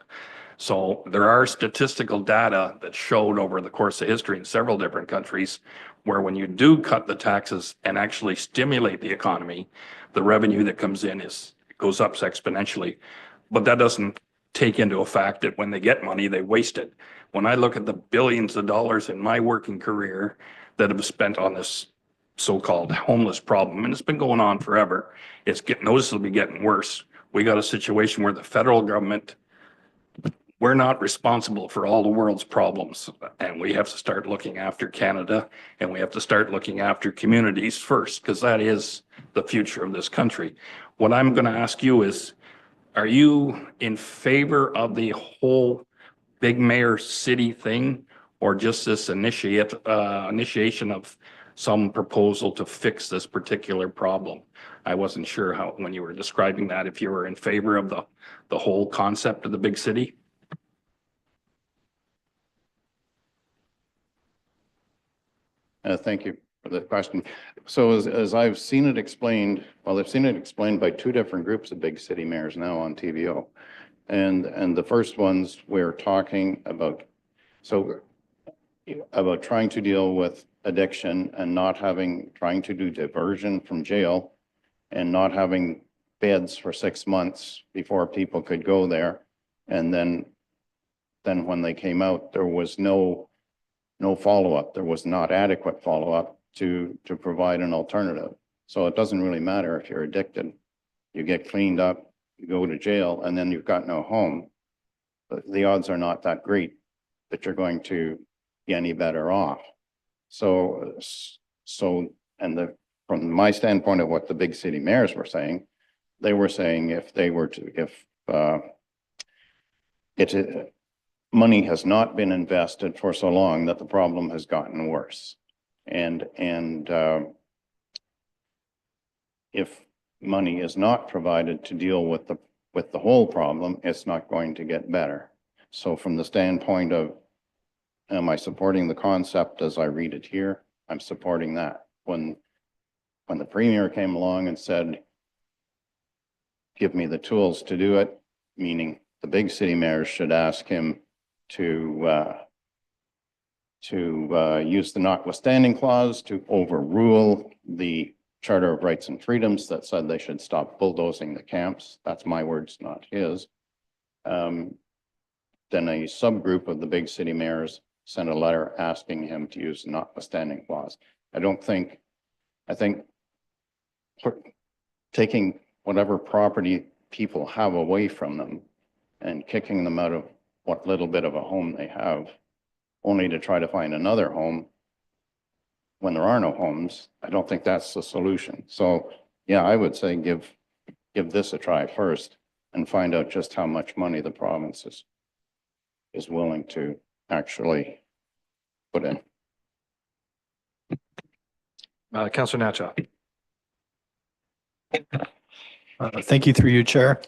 So there are statistical data that showed over the course of history in several different countries where when you do cut the taxes and actually stimulate the economy, the revenue that comes in goes up exponentially. But that doesn't take into effect that when they get money, they waste it. When I look at the billions of dollars in my working career that have spent on this so-called homeless problem, and it's been going on forever, it's noticeably getting worse. We got a situation where the federal government, we're not responsible for all the world's problems, and we have to start looking after Canada, and we have to start looking after communities first, because that is the future of this country. What I'm going to ask you is, are you in favor of the whole big mayor city thing, or just this initiation of some proposal to fix this particular problem? I wasn't sure how, when you were describing that, if you were in favor of the whole concept of the big city. Thank you for the question. So as I've seen it explained, well, I've seen it explained by two different groups of big city mayors now on TVO. And the first ones we're talking about, about trying to deal with addiction and trying to do diversion from jail and not having beds for 6 months before people could go there. And then when they came out, there was no follow-up. There was not adequate follow-up to provide an alternative. So it doesn't really matter if you're addicted. You get cleaned up, you go to jail, and then you've got no home. But the odds are not that great that you're going to be any better off. So from my standpoint of what the big city mayors were saying, they were saying if money has not been invested for so long that the problem has gotten worse. And if money is not provided to deal with the whole problem, it's not going to get better. So from the standpoint of, am I supporting the concept as I read it here? I'm supporting that. When the premier came along and said, give me the tools to do it, meaning the big city mayors should ask him to use the notwithstanding clause to overrule the Charter of Rights and Freedoms that said they should stop bulldozing the camps. That's my words, not his. Then a subgroup of the big city mayors sent a letter asking him to use the notwithstanding clause. I think taking whatever property people have away from them and kicking them out of what little bit of a home they have, only to try to find another home when there are no homes, I don't think that's the solution. So yeah, I would say give this a try first and find out just how much money the province is willing to actually put in. Councilor Natcha? Thank you through you, Chair.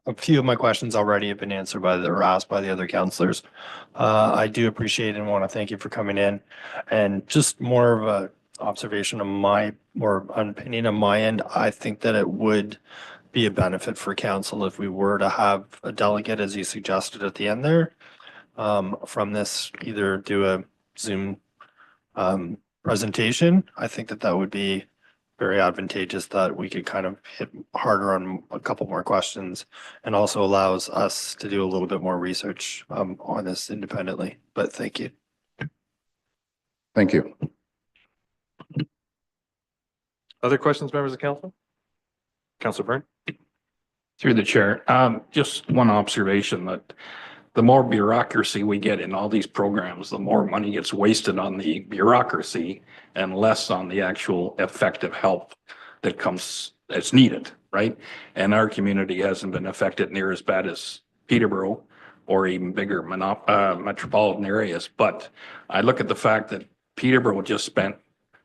A few of my questions already have been answered or asked by the other councillors. I do appreciate and want to thank you for coming in, and just more of a observation of an opinion on my end. I think that it would be a benefit for council if we were to have a delegate, as you suggested at the end there, from this, either do a Zoom presentation. I think that would be very advantageous, that we could kind of hit harder on a couple more questions, and also allows us to do a little bit more research on this independently. But thank you. Thank you. Other questions, members of council? Councilor Byrne? Through the chair, just one observation that the more bureaucracy we get in all these programs, the more money gets wasted on the bureaucracy and less on the actual effective help that comes, that's needed, right? And our community hasn't been affected near as bad as Peterborough or even bigger metropolitan areas. But I look at the fact that Peterborough just spent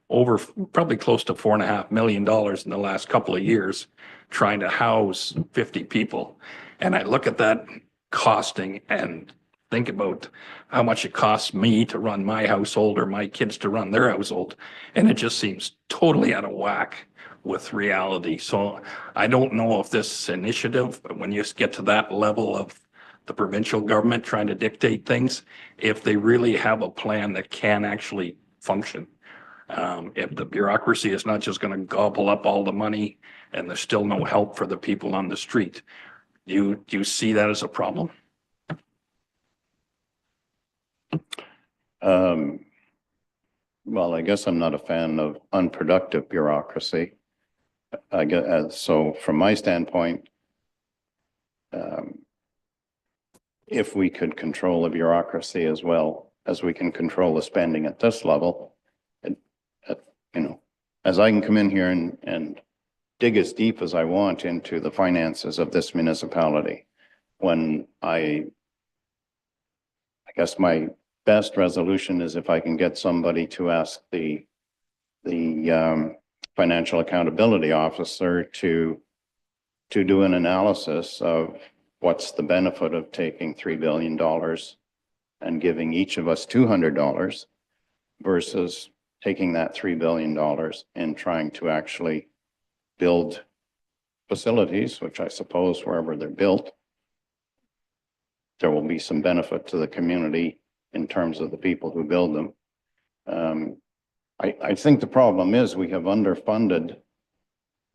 over probably close to $4.5 million in the last couple of years trying to house 50 people. And I look at that costing and think about how much it costs me to run my household or my kids to run their household. And it just seems totally out of whack with reality. So I don't know if this initiative, when you get to that level of the provincial government trying to dictate things, if they really have a plan that can actually function. If the bureaucracy is not just going to gobble up all the money and there's still no help for the people on the street, do you see that as a problem? Well, I guess I'm not a fan of unproductive bureaucracy. I guess, so from my standpoint, if we could control the bureaucracy as well as we can control the spending at this level, you know, as I can come in here and dig as deep as I want into the finances of this municipality, when I guess my best resolution is if I can get somebody to ask the financial accountability officer to do an analysis of what's the benefit of taking $3 billion and giving each of us $200 versus taking that $3 billion and trying to actually build facilities, which I suppose wherever they're built, there will be some benefit to the community in terms of the people who build them. I think the problem is we've underfunded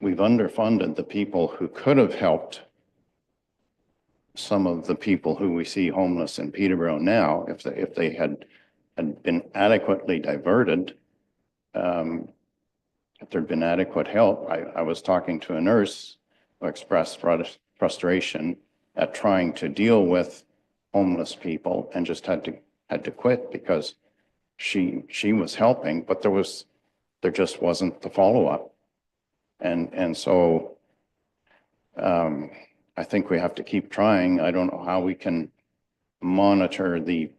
the people who could have helped some of the people who we see homeless in Peterborough now, if they had been adequately diverted, if there'd been adequate help. I was talking to a nurse who expressed frustration at trying to deal with homeless people and just had to quit because she was helping, but there just wasn't the follow-up. And so I think we have to keep trying. I don't know how we can monitor the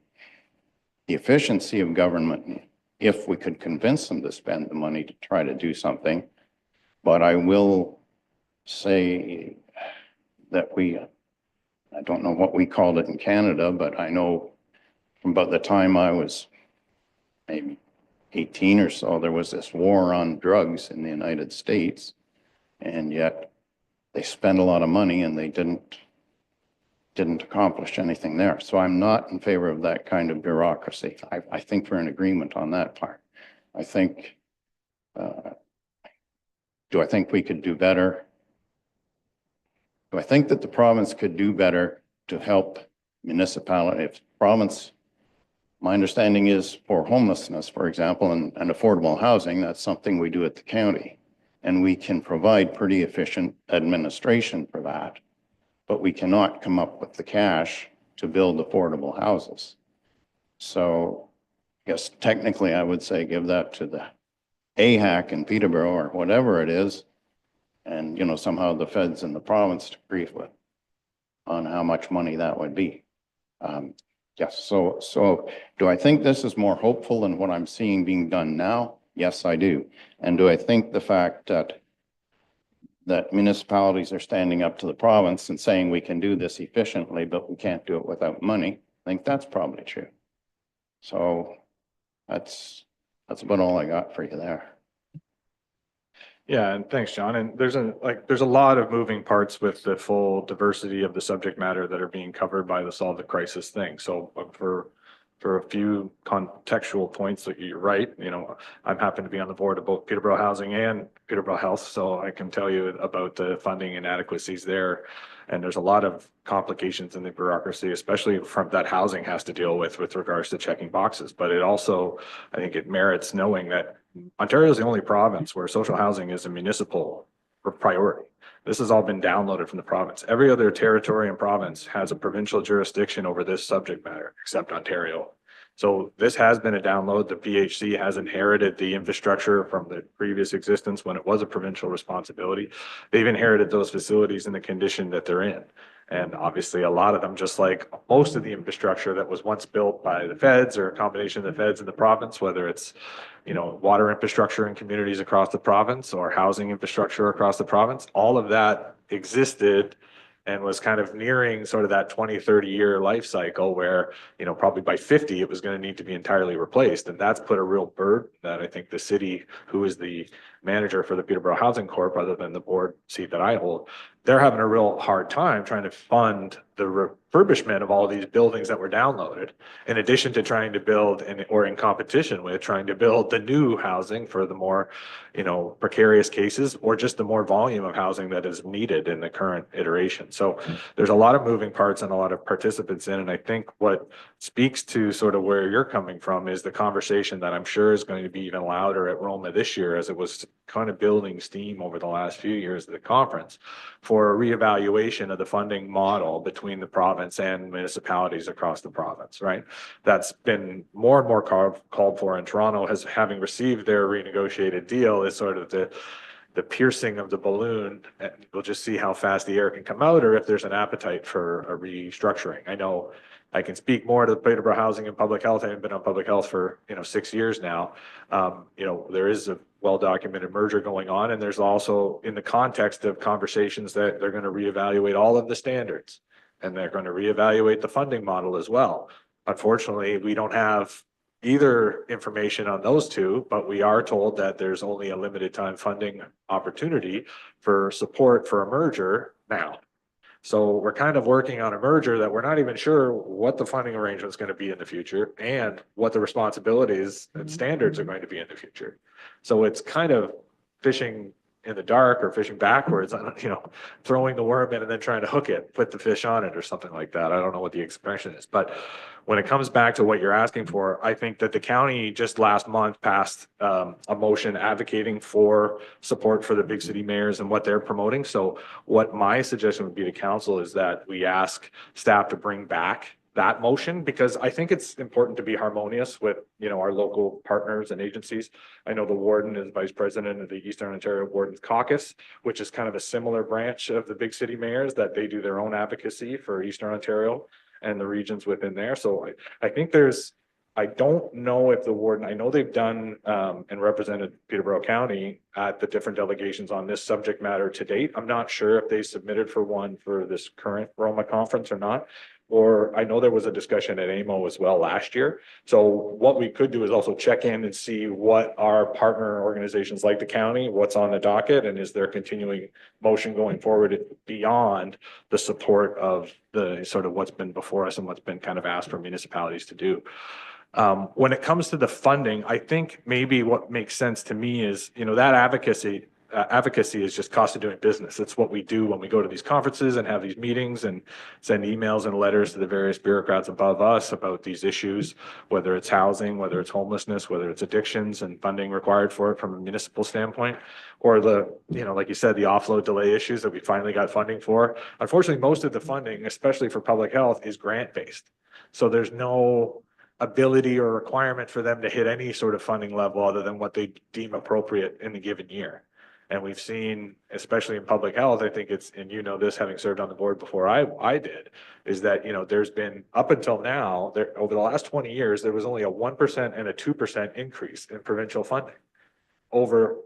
efficiency of government if we could convince them to spend the money to try to do something. But I will say that I don't know what we called it in Canada, but I know from about the time I was maybe 18 or so, there was this war on drugs in the United States, and yet they spent a lot of money and they didn't accomplish anything there. So I'm not in favor of that kind of bureaucracy. I think we're in agreement on that part. I think, do I think we could do better? Do I think that the province could do better to help municipality? If province, my understanding is for homelessness, for example, and affordable housing, that's something we do at the county. And we can provide pretty efficient administration for that, but we cannot come up with the cash to build affordable houses. So I guess technically I would say give that to the AHAC in Peterborough or whatever it is. And, you know, somehow the feds in the province to brief with on how much money that would be. Yes. So do I think this is more hopeful than what I'm seeing being done now? Yes, I do. And do I think the fact that municipalities are standing up to the province and saying we can do this efficiently, but we can't do it without money? I think that's probably true. So that's about all I got for you there. Yeah, and thanks, John. And there's a lot of moving parts with the full diversity of the subject matter that are being covered by the Solve the Crisis thing. So for for a few contextual points that you're right. I'm happen to be on the board of both Peterborough Housing and Peterborough Health, so I can tell you about the funding inadequacies there. And there's a lot of complications in the bureaucracy, especially from that housing has to deal with regards to checking boxes. But it also, I think it merits knowing that Ontario is the only province where social housing is a municipal priority. This has all been downloaded from the province. Every other territory and province has a provincial jurisdiction over this subject matter, except Ontario. So this has been a download. The PHC has inherited the infrastructure from the previous existence when it was a provincial responsibility. They've inherited those facilities in the condition that they're in. And obviously a lot of them, just like most of the infrastructure that was once built by the feds or a combination of the feds and the province, whether it's, water infrastructure in communities across the province or housing infrastructure across the province, all of that existed and was kind of nearing sort of that 20, 30-year life cycle where, probably by 50, it was going to need to be entirely replaced. And that's put a real burden that I think the city, who is the manager for the Peterborough Housing Corp, other than the board seat that I hold, they're having a real hard time trying to fund the refurbishment of all these buildings that were downloaded, in addition to trying to build or in competition with trying to build the new housing for the more, precarious cases, or just the more volume of housing that is needed in the current iteration. So there's a lot of moving parts and a lot of participants in, and I think what speaks to sort of where you're coming from is the conversation that I'm sure is going to be even louder at Roma this year, as it was kind of building steam over the last few years of the conference, for a reevaluation of the funding model between the province and municipalities across the province, right? That's been more and more called for in Toronto, as having received their renegotiated deal is sort of the piercing of the balloon. And we'll just see how fast the air can come out, or if there's an appetite for a restructuring. I know I can speak more to Peterborough Housing and Public Health. I've been on public health for 6 years now. There is a well-documented merger going on, and there's also, in the context of conversations, that they're going to reevaluate all of the standards, and they're going to reevaluate the funding model as well. Unfortunately, we don't have either information on those two, but we are told that there's only a limited time funding opportunity for support for a merger now. So we're kind of working on a merger that we're not even sure what the funding arrangement is going to be in the future and what the responsibilities and standards are going to be in the future. So it's kind of fishing in the dark or fishing backwards, throwing the worm in and then trying to hook it, put the fish on it or something like that. I don't know what the expression is, but when it comes back to what you're asking for, I think that the county just last month passed a motion advocating for support for the big city mayors and what they're promoting. So what my suggestion would be to council is that we ask staff to bring back that motion, because I think it's important to be harmonious with, our local partners and agencies. I know the warden is vice president of the Eastern Ontario Wardens Caucus, which is kind of a similar branch of the big city mayors, that they do their own advocacy for Eastern Ontario and the regions within there. So I think I don't know if the warden, I know they've done and represented Peterborough County at the different delegations on this subject matter to date. I'm not sure if they submitted for one for this current Roma conference or not. Or I know there was a discussion at AMO as well last year. So what we could do is also check in and see what our partner organizations like the county, what's on the docket, and is there continuing motion going forward beyond the support of the sort of what's been before us and what's been kind of asked for municipalities to do. When it comes to the funding, I think maybe what makes sense to me is, that advocacy is just cost of doing business. It's what we do when we go to these conferences and have these meetings and send emails and letters to the various bureaucrats above us about these issues, whether it's housing, whether it's homelessness, whether it's addictions and funding required for it from a municipal standpoint, or the, like you said, the offload delay issues that we finally got funding for. Unfortunately, most of the funding, especially for public health, is grant-based. So there's no ability or requirement for them to hit any sort of funding level other than what they deem appropriate in the given year. And we've seen, especially in public health, I think it's, and this, having served on the board before I did, is that, there's been, up until now, over the last 20 years, there was only a 1% and a 2% increase in provincial funding.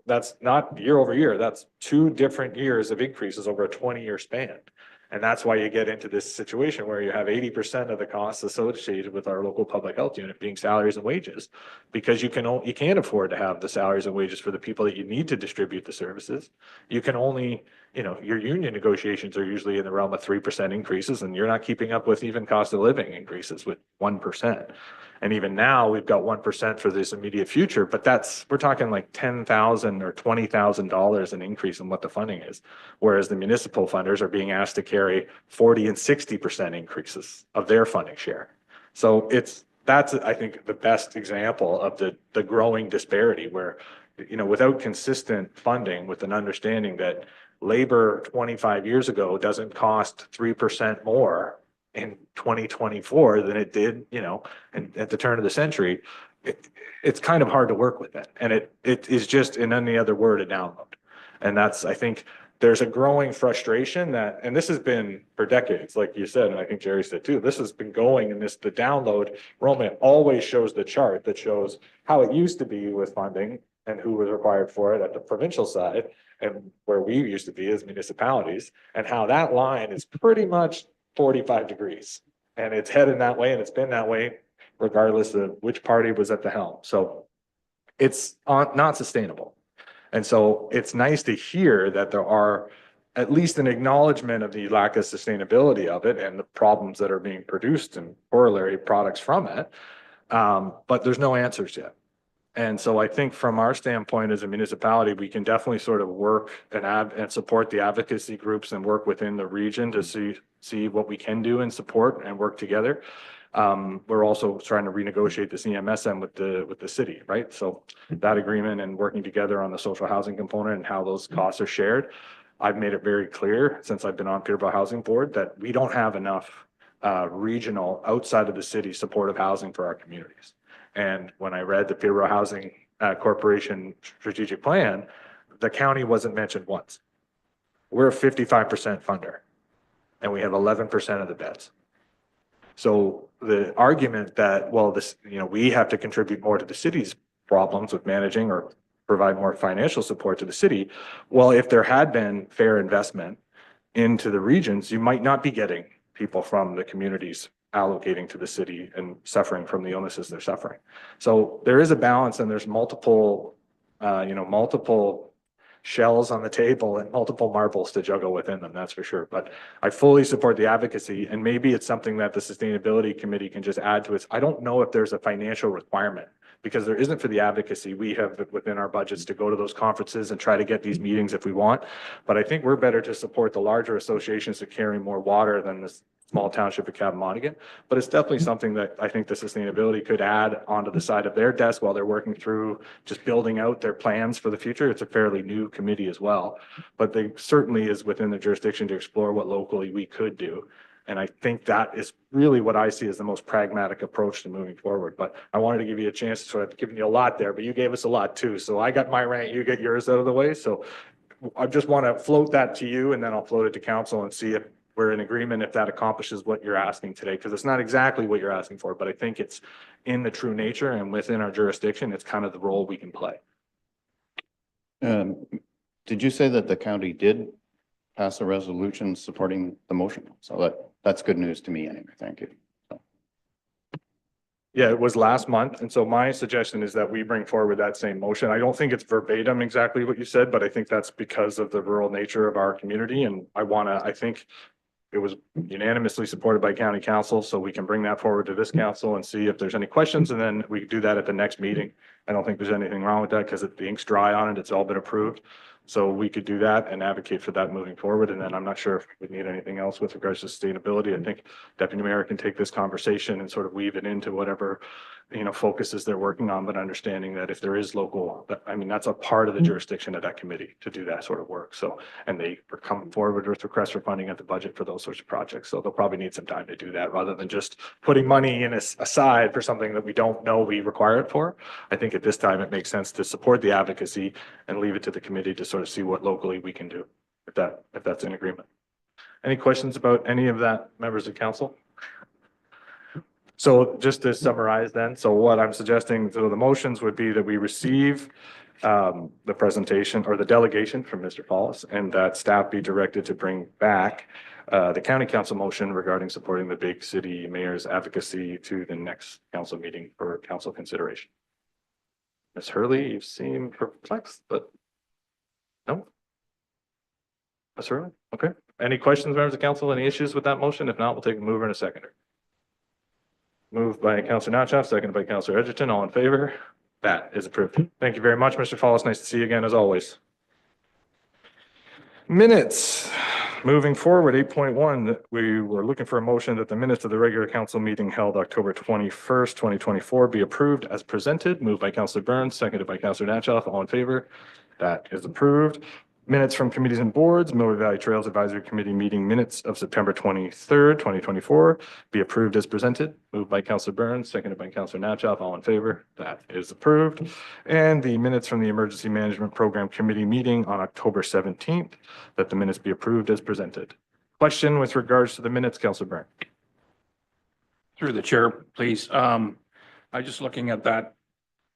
That's not year over year, that's 2 different years of increases over a 20-year span. And that's why you get into this situation where you have 80% of the costs associated with our local public health unit being salaries and wages, because you can't afford to have the salaries and wages for the people that you need to distribute the services. You can only, your union negotiations are usually in the realm of 3% increases, and you're not keeping up with even cost of living increases with 1%. And even now, we've got 1% for this immediate future, but we're talking like $10,000 or $20,000 an increase in what the funding is. Whereas the municipal funders are being asked to carry 40 and 60% increases of their funding share. So that's, I think, the best example of the growing disparity where, without consistent funding, with an understanding that labor 25 years ago doesn't cost 3% more in 2024 than it did, at the turn of the century, it's kind of hard to work with that. And it is just, in any other word, a download. And that's, I think, there's a growing frustration that, and this has been for decades, like you said, and I think Jerry said too, this has been going, and the download, Roman always shows the chart that shows how it used to be with funding and who was required for it at the provincial side and where we used to be as municipalities, and how that line is pretty much 45 degrees. And it's headed that way, and it's been that way regardless of which party was at the helm. So it's not sustainable. And so it's nice to hear that there are at least an acknowledgement of the lack of sustainability of it and the problems that are being produced and corollary products from it. But there's no answers yet. And so I think from our standpoint as a municipality, we can definitely sort of work and support the advocacy groups and work within the region to see what we can do and support and work together. We're also trying to renegotiate the CMSM with the city, right? So that agreement and working together on the social housing component and how those costs are shared. I've made it very clear since I've been on Peterborough Housing Board that we don't have enough regional outside of the city supportive housing for our communities. And when I read the Peterborough Housing Corporation strategic plan, the county wasn't mentioned once. We're a 55% funder and we have 11% of the beds. So the argument that, well, we have to contribute more to the city's problems with managing or provide more financial support to the city. Well, if there had been fair investment into the regions, you might not be getting people from the communities allocating to the city and suffering from the illnesses they're suffering. So there is a balance, and there's multiple shells on the table and multiple marbles to juggle within them, that's for sure. But I fully support the advocacy, and maybe it's something that the sustainability committee can just add to it. I don't know if there's a financial requirement, because there isn't for the advocacy. We have within our budgets to go to those conferences and try to get these meetings if we want. But I think we're better to support the larger associations that carry more water than this small township of Cabmonaghan. But it's definitely something that I think the sustainability could add onto the side of their desk while they're working through just building out their plans for the future. It's a fairly new committee as well, but they certainly is within the jurisdiction to explore what locally we could do. And I think that is really what I see as the most pragmatic approach to moving forward. But I wanted to give you a chance to sort of giving you a lot there, but you gave us a lot too. So I got my rant, you get yours out of the way. So I just want to float that to you, and then I'll float it to council and see if we're in agreement, if that accomplishes what you're asking today, because it's not exactly what you're asking for, but I think it's in the true nature and within our jurisdiction, it's kind of the role we can play. Did you say that the county did pass a resolution supporting the motion? So that's good news to me anyway. Thank you. Yeah, it was last month. And so my suggestion is that we bring forward that same motion. I don't think it's verbatim exactly what you said, but I think that's because of the rural nature of our community. And I think it was unanimously supported by county council, so we can bring that forward to this council and see if there's any questions, and then we can do that at the next meeting. I don't think there's anything wrong with that because the ink's dry on it. It's all been approved. So we could do that and advocate for that moving forward. And then I'm not sure if we need anything else with regards to sustainability. I think Deputy Mayor can take this conversation and sort of weave it into whatever, focuses they're working on, but understanding that if there is local, that's a part of the jurisdiction of that committee to do that sort of work. So, and they are coming forward with requests for funding at the budget for those sorts of projects. So they'll probably need some time to do that rather than just putting money in aside for something that we don't know we require it for. I think at this time, it makes sense to support the advocacy and leave it to the committee to sort of see what locally we can do, if that's in agreement. Any questions about any of that, members of council? So just to summarize then, so what I'm suggesting, so the motions would be that we receive the presentation or the delegation from Mr. Paulus, and that staff be directed to bring back the county council motion regarding supporting the big city mayor's advocacy to the next council meeting for council consideration. Ms. Hurley, you seem perplexed, but no. Ms. Hurley, okay. Any questions, members of council? Any issues with that motion? If not, we'll take a mover and a seconder. Moved by Counselor Natchez, seconded by Counselor Edgerton. All in favor? That is approved. Thank you very much, Mr. Fallis. Nice to see you again, as always. Minutes. Moving forward, 8.1, we were looking for a motion that the minutes of the regular council meeting held October 21st, 2024 be approved as presented. Moved by Counselor Burns, seconded by Counselor Natchez. All in favor? That is approved. Minutes from committees and boards, Miller Valley Trails Advisory Committee meeting minutes of September 23rd, 2024 be approved as presented. Moved by Counselor Burns, seconded by Counselor Natchez. All in favor? That is approved. And the minutes from the Emergency Management Program Committee meeting on October 17th, that the minutes be approved as presented. Question with regards to the minutes, Counselor Burns? Through the chair, please. I just looking at that.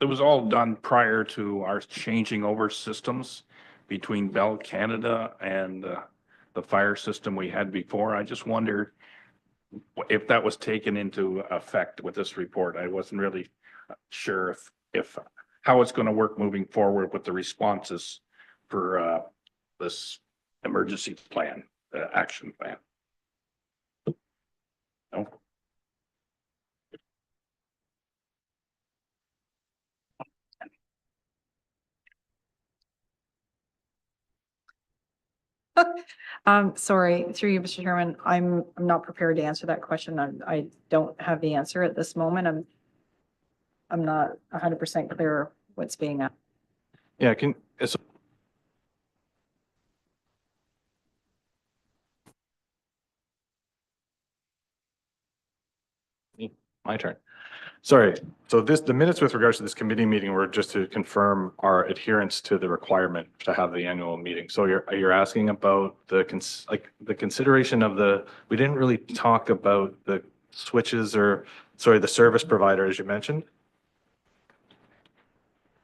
It was all done prior to our changing over systems between Bell Canada and the fire system we had before. I just wondered if that was taken into effect with this report. I wasn't really sure if how it's going to work moving forward with the responses for this emergency plan, action plan. No. Sorry, through you, Mr. Chairman, I'm not prepared to answer that question. I don't have the answer at this moment. I'm not 100% clear what's being asked. Yeah, my turn. Sorry. So the minutes with regards to this committee meeting were just to confirm our adherence to the requirement to have the annual meeting. So you're asking about the consideration of we didn't really talk about the switches or, sorry, the service provider, as you mentioned.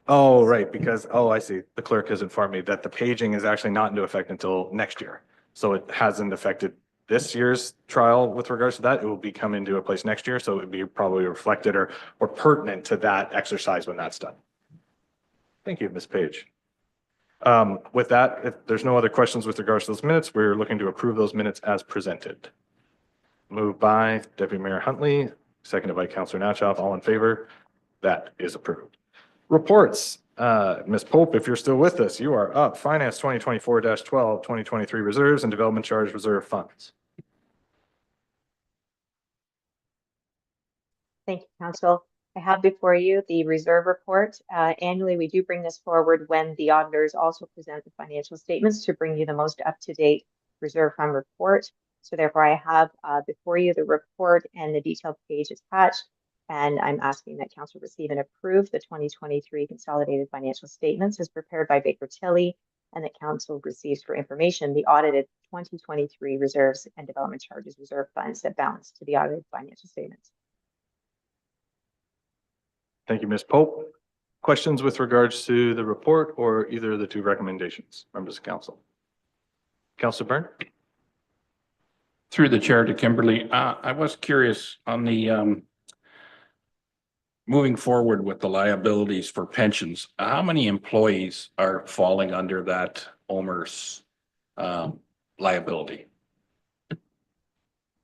Oh, right, because, I see. The clerk has informed me that the paging is actually not into effect until next year. So it hasn't affected this year's trial with regards to that. It will be come into a place next year. So it would be probably reflected or pertinent to that exercise when that's done. Thank you, Ms. Page. With that, if there's no other questions with regards to those minutes, we're looking to approve those minutes as presented. Moved by Deputy Mayor Huntley, seconded by Councillor Natchez. All in favor? That is approved. Reports. Ms. Pope, if you're still with us, you are up. Finance 2024-12, 2023 reserves and development charge reserve funds. Thank you, Council. I have before you the reserve report. Annually, we do bring this forward when the auditors also present the financial statements to bring you the most up-to-date reserve fund report. So therefore, I have before you the report and the detailed page attached. And I'm asking that Council receive and approve the 2023 consolidated financial statements as prepared by Baker Tilly, and that Council receives for information the audited 2023 reserves and development charges reserve funds that balance to the audited financial statements. Thank you, Ms. Pope. Questions with regards to the report or either of the two recommendations, members of council? Councillor Byrne? Through the chair to Kimberly, I was curious on the moving forward with the liabilities for pensions. How many employees are falling under that OMERS liability?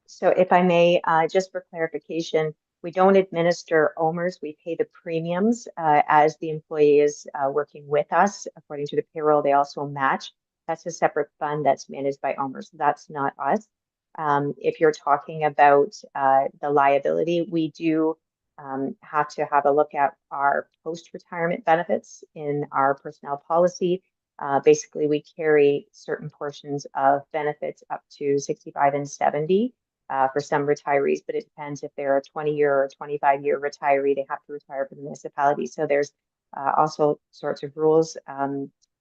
So if I may, just for clarification, we don't administer OMERS. We pay the premiums as the employee is working with us. According to the payroll, they also match. That's a separate fund that's managed by OMERS. That's not us. If you're talking about the liability, we do have to have a look at our post-retirement benefits in our personnel policy. Basically, we carry certain portions of benefits up to 65 and 70 for some retirees, but it depends if they're a 20-year or 25-year retiree, they have to retire for the municipality. So there's also sorts of rules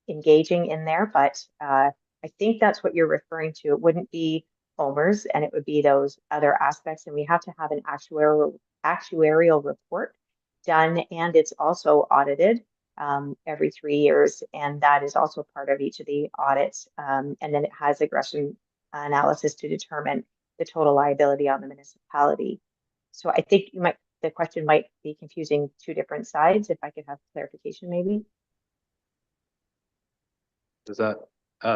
engaging in there, but I think that's what you're referring to. It wouldn't be OMERS, and it would be those other aspects, and we have to have an actuarial report done, and it's also audited every 3 years, and that is also part of each of the audits, and then it has aggression analysis to determine the total liability on the municipality. So I think the question might be confusing two different sides. If I could have clarification, maybe. Does that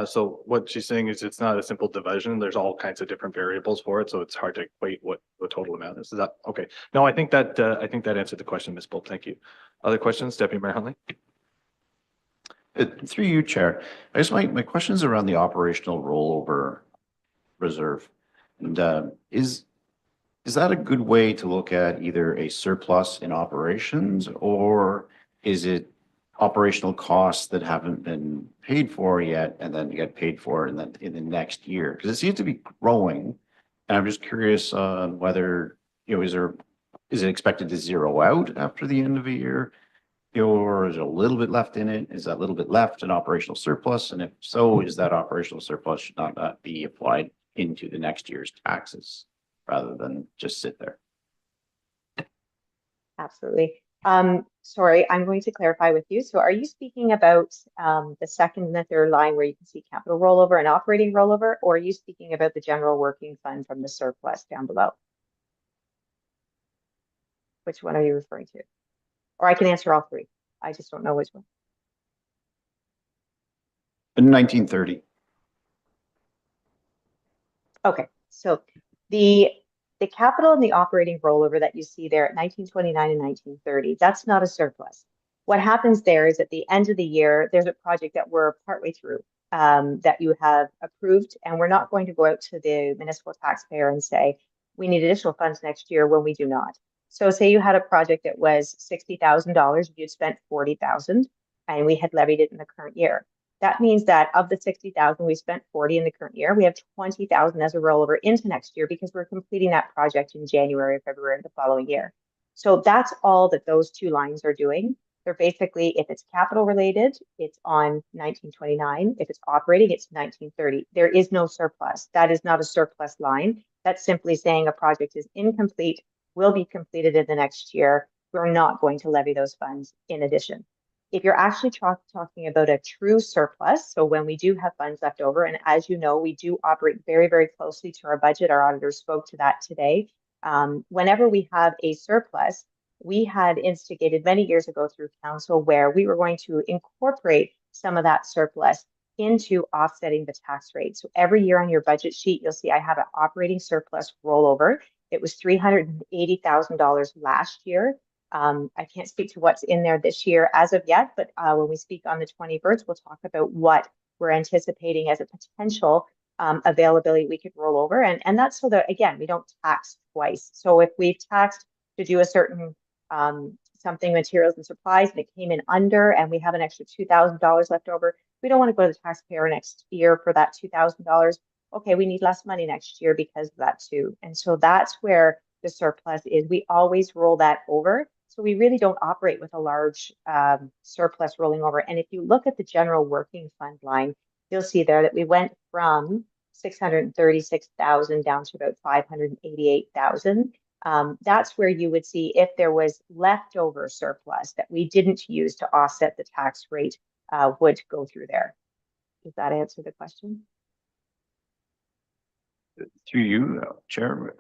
So what she's saying is it's not a simple division. There's all kinds of different variables for it, so it's hard to equate what the total amount is. Is that, okay? No, I think that answered the question, Ms. Pope. Thank you. Other questions, Deputy Mayor Huntley? Through you, Chair. I guess my question is around the operational rollover reserve. And is that a good way to look at either a surplus in operations, or is it operational costs that haven't been paid for yet and then get paid for in the next year? Because it seems to be growing. And I'm just curious on whether, is it expected to zero out after the end of the year? Or is there a little bit left in it? Is that little bit left an operational surplus? And if so, is that operational surplus should not be applied into the next year's taxes rather than just sit there? Absolutely. Sorry, I'm going to clarify with you. So are you speaking about the second and the third line where you can see capital rollover and operating rollover, or are you speaking about the general working fund from the surplus down below? Which one are you referring to? Or I can answer all three. I just don't know which one. In 1930. Okay, so the capital and the operating rollover that you see there at 1929 and 1930, that's not a surplus. What happens there is at the end of the year, there's a project that we're partway through that you have approved, and we're not going to go out to the municipal taxpayer and say, we need additional funds next year when we do not. So say you had a project that was $60,000, you'd spent $40,000, and we had levied it in the current year. That means that of the 60,000, we spent 40 in the current year. We have 20,000 as a rollover into next year because we're completing that project in January or February of the following year. So that's all that those two lines are doing. They're basically, if it's capital related, it's on 1929. If it's operating, it's 1930. There is no surplus. That is not a surplus line. That's simply saying a project is incomplete, will be completed in the next year. We're not going to levy those funds in addition. If you're actually talking about a true surplus, so when we do have funds left over, and as you know, we do operate very, very closely to our budget. Our auditors spoke to that today. Whenever we have a surplus, we had instigated many years ago through council where we were going to incorporate some of that surplus into offsetting the tax rate. So every year on your budget sheet, you'll see I have an operating surplus rollover. It was $380,000 last year. I can't speak to what's in there this year as of yet, but when we speak on the 21st, we'll talk about what we're anticipating as a potential availability we could roll over. And that's so that, again, we don't tax twice. So if we've taxed to do a certain something, materials and supplies, and it came in under, and we have an extra $2,000 left over, we don't want to go to the taxpayer next year for that $2,000. Okay, we need less money next year because of that too. And so that's where the surplus is. We always roll that over. So we really don't operate with a large surplus rolling over. And if you look at the general working fund line, you'll see there that we went from 636,000 down to about 588,000. That's where you would see if there was leftover surplus that we didn't use to offset the tax rate would go through there. Does that answer the question? Through you, Chair,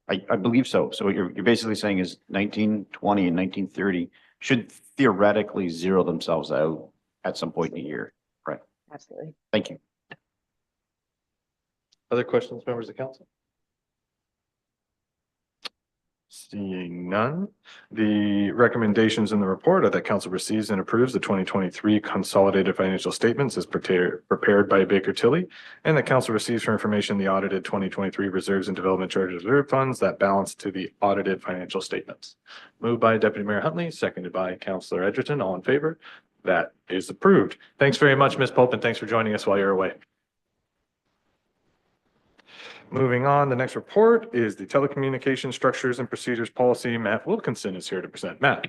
I believe so. So what you're basically saying is 1920 and 1930 should theoretically zero themselves out at some point in the year, right? Absolutely. Thank you. Other questions, members of council? Seeing none, the recommendations in the report are that council receives and approves the 2023 consolidated financial statements as prepared by Baker Tilly, and that council receives for information the audited 2023 reserves and development charge reserve funds that balance to the audited financial statements. Moved by Deputy Mayor Huntley, seconded by Councillor Edgerton. All in favor? That is approved. Thanks very much, Ms. Pope, and thanks for joining us while you're away. Moving on, the next report is the Telecommunication Structures and Procedures Policy. Matt Wilkinson is here to present. Matt.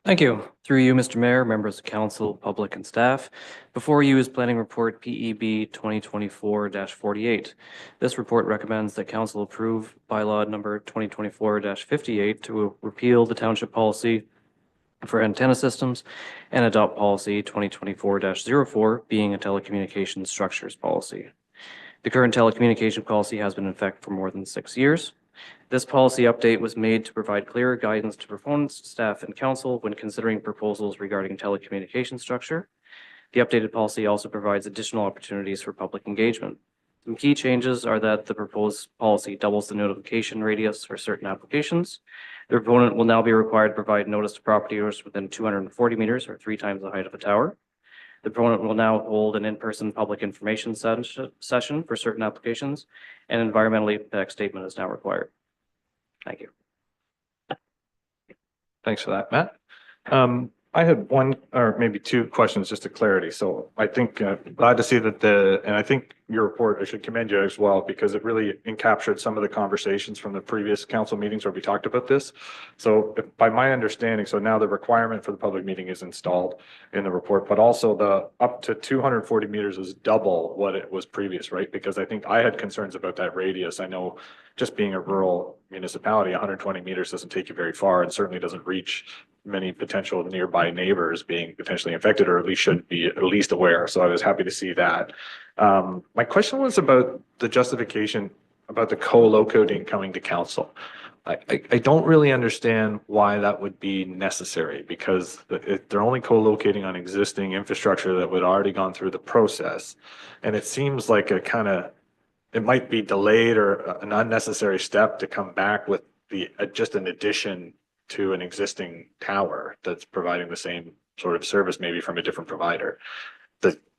Thank you. Through you, Mr. Mayor, members of council, public and staff. Before you is Planning Report PEB 2024-48. This report recommends that council approve bylaw number 2024-58 to repeal the township policy for antenna systems and adopt policy 2024-04 being a telecommunications structures policy. The current telecommunication policy has been in effect for more than 6 years. This policy update was made to provide clearer guidance to proponents, staff, and council when considering proposals regarding telecommunication structure. The updated policy also provides additional opportunities for public engagement. Some key changes are that the proposed policy doubles the notification radius for certain applications. The proponent will now be required to provide notice to property owners within 240 meters or 3 times the height of a tower. The proponent will now hold an in-person public information session for certain applications, and environmental impact statement is now required. Thank you. Thanks for that, Matt. I had one or maybe two questions just to clarity. So I think glad to see that and I think your report, I should commend you as well, because it really encaptured some of the conversations from the previous council meetings where we talked about this. So by my understanding, so now the requirement for the public meeting is installed in the report, but also the up to 240 meters is double what it was previous, right? Because I think I had concerns about that radius. I know just being a rural municipality, 120 meters doesn't take you very far and certainly doesn't reach many potential nearby neighbors being potentially infected, or at least should be at least aware. So I was happy to see that. My question was about the justification about the co-locating coming to council. I don't really understand why that would be necessary, because they're only co-locating on existing infrastructure that would already gone through the process. And it seems like it might be delayed or an unnecessary step to come back with just an addition to an existing tower that's providing the same sort of service, maybe from a different provider.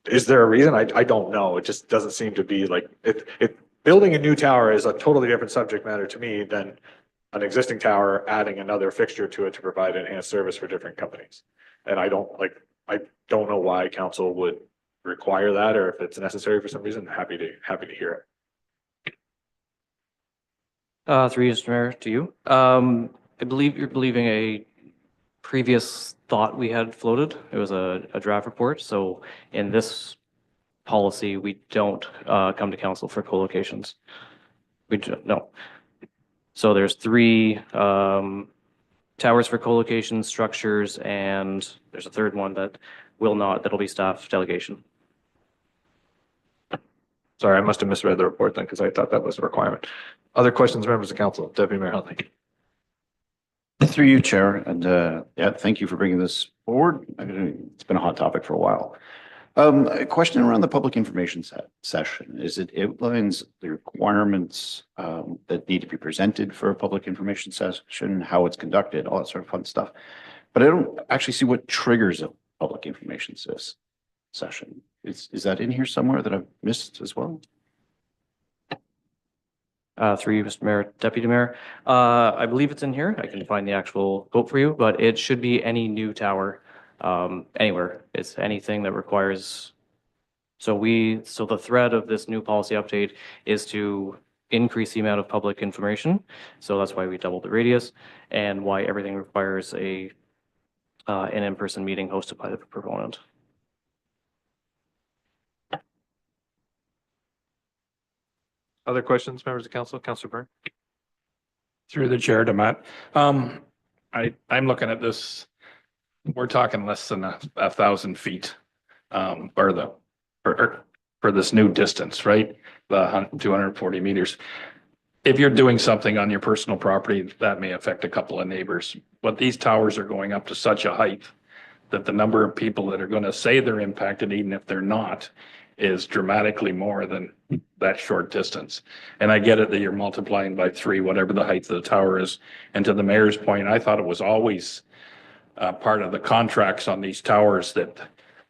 Is there a reason? I don't know. It just doesn't seem to be like building a new tower is a totally different subject matter to me than an existing tower adding another fixture to it to provide enhanced service for different companies. And I don't know why council would require that, or if it's necessary for some reason. Happy to hear it. Through you, Mr. Mayor, to you. I believe you're believing a previous thought we had floated. It was a draft report. So in this policy, we don't come to council for co-locations. We don't, no. So there's 3 towers for co-location structures, and there's a third one that that'll be staff delegation. Sorry, I must have misread the report then, because I thought that was a requirement. Other questions, members of council? Deputy Mayor Huntley. Through you, Chair, and yeah, thank you for bringing this forward. It's been a hot topic for a while. A question around the public information session is it outlines the requirements that need to be presented for a public information session, how it's conducted, all that sort of fun stuff. But I don't actually see what triggers a public information session. Is that in here somewhere that I've missed as well? Through you, Mr. Mayor, Deputy Mayor. I believe it's in here. I can find the actual quote for you, but it should be any new tower anywhere. It's anything that requires. So the thread of this new policy update is to increase the amount of public information. So that's why we doubled the radius, and why everything requires an in-person meeting hosted by the proponent. Other questions, members of council? Councilor Byrne? Through the chair to Matt. I'm looking at this, we're talking less than 1,000 feet for this new distance, right? The 240 meters. If you're doing something on your personal property, that may affect a couple of neighbors, but these towers are going up to such a height that the number of people that are going to say they're impacted, even if they're not, is dramatically more than that short distance. And I get it that you're multiplying by 3, whatever the height of the tower is. And to the mayor's point, I thought it was always part of the contracts on these towers that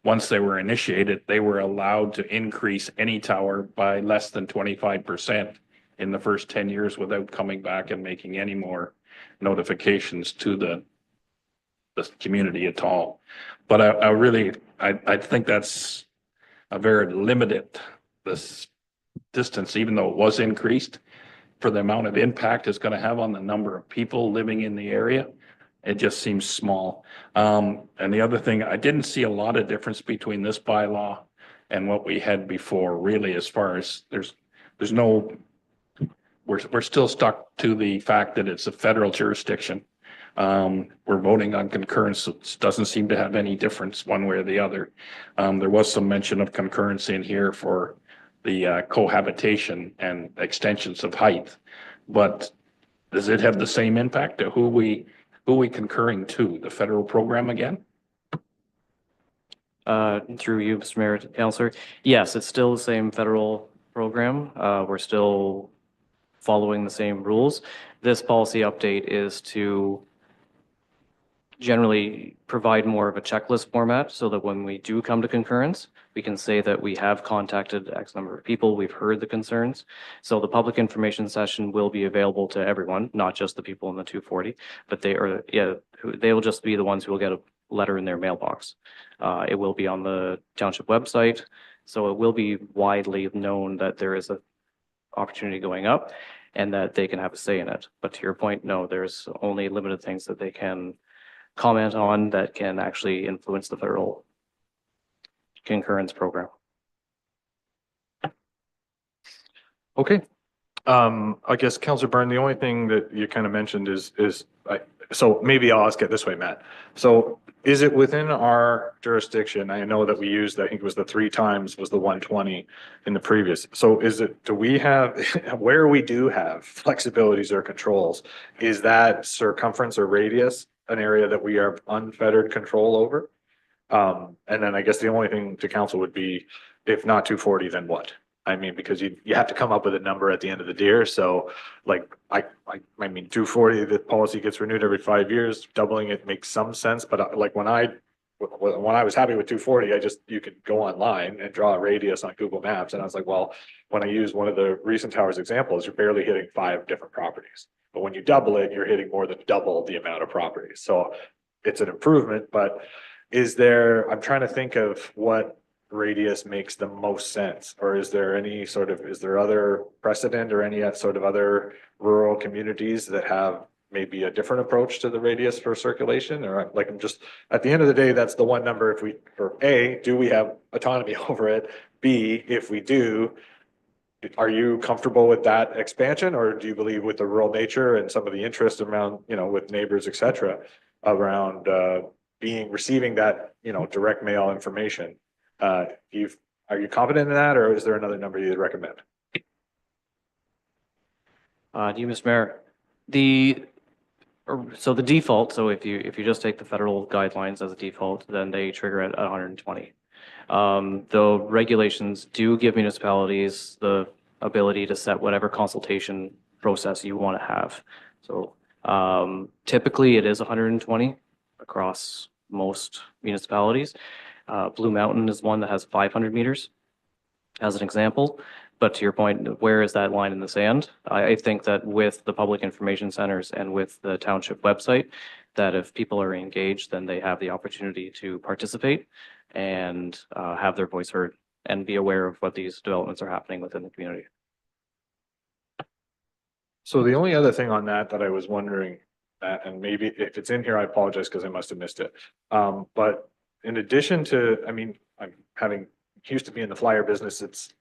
once they were initiated, they were allowed to increase any tower by less than 25% in the first 10 years without coming back and making any more notifications to the community at all. But I think that's a very limited this distance, even though it was increased, for the amount of impact it's going to have on the number of people living in the area. It just seems small. And the other thing, I didn't see a lot of difference between this bylaw and what we had before, really, as far as we're still stuck to the fact that it's a federal jurisdiction. We're voting on concurrence. It doesn't seem to have any difference one way or the other. There was some mention of concurrence in here for the cohabitation and extensions of height, but does it have the same impact to who we concurring to? The federal program again? Through you, Mr. Mayor, to Counselor. Yes, it's still the same federal program. We're still following the same rules. This policy update is to generally provide more of a checklist format so that when we do come to concurrence, we can say that we have contacted X number of people, we've heard the concerns. So the public information session will be available to everyone, not just the people in the 240, but they will just be the ones who will get a letter in their mailbox. It will be on the township website, so it will be widely known that there is a opportunity going up and that they can have a say in it. But to your point, no, there's only limited things that they can comment on that can actually influence the federal concurrence program. Okay. I guess Councillor Byrne, the only thing that you kind of mentioned so maybe I'll ask it this way, Matt. So is it within our jurisdiction? I know that we used, I think it was the 3 times was the 120 in the previous. So do we have, where we do have flexibilities or controls, is that circumference or radius an area that we have unfettered control over? And then I guess the only thing to council would be, if not 240, then what? I mean, because you have to come up with a number at the end of the year. So like, I mean, 240, the policy gets renewed every 5 years, doubling it makes some sense. But like when I was happy with 240, you could go online and draw a radius on Google Maps. And I was like, well, when I use one of the recent towers examples, you're barely hitting 5 different properties. But when you double it, you're hitting more than double the amount of properties. So it's an improvement, but I'm trying to think of what radius makes the most sense, or is there other precedent or any sort of other rural communities that have maybe a different approach to the radius for circulation? Or like, I'm just, at the end of the day, that's the one number. For A, do we have autonomy over it? B, if we do, are you comfortable with that expansion, or do you believe with the rural nature and some of the interest around, with neighbors, et cetera, around receiving that, direct mail information? Are you confident in that, or is there another number you'd recommend? To you, Mr. Mayor, the default, so if you just take the federal guidelines as a default, then they trigger at 120. The regulations do give municipalities the ability to set whatever consultation process you want to have. So typically it is 120 across most municipalities. Blue Mountain is one that has 500 meters as an example. But to your point, where is that line in the sand? I think that with the public information centers and with the township website, that if people are engaged, then they have the opportunity to participate and have their voice heard and be aware of what these developments are happening within the community. So the only other thing on that I was wondering, and maybe if it's in here, I apologize because I must have missed it. But in addition to, I mean, I'm used to be in the flyer business. It's,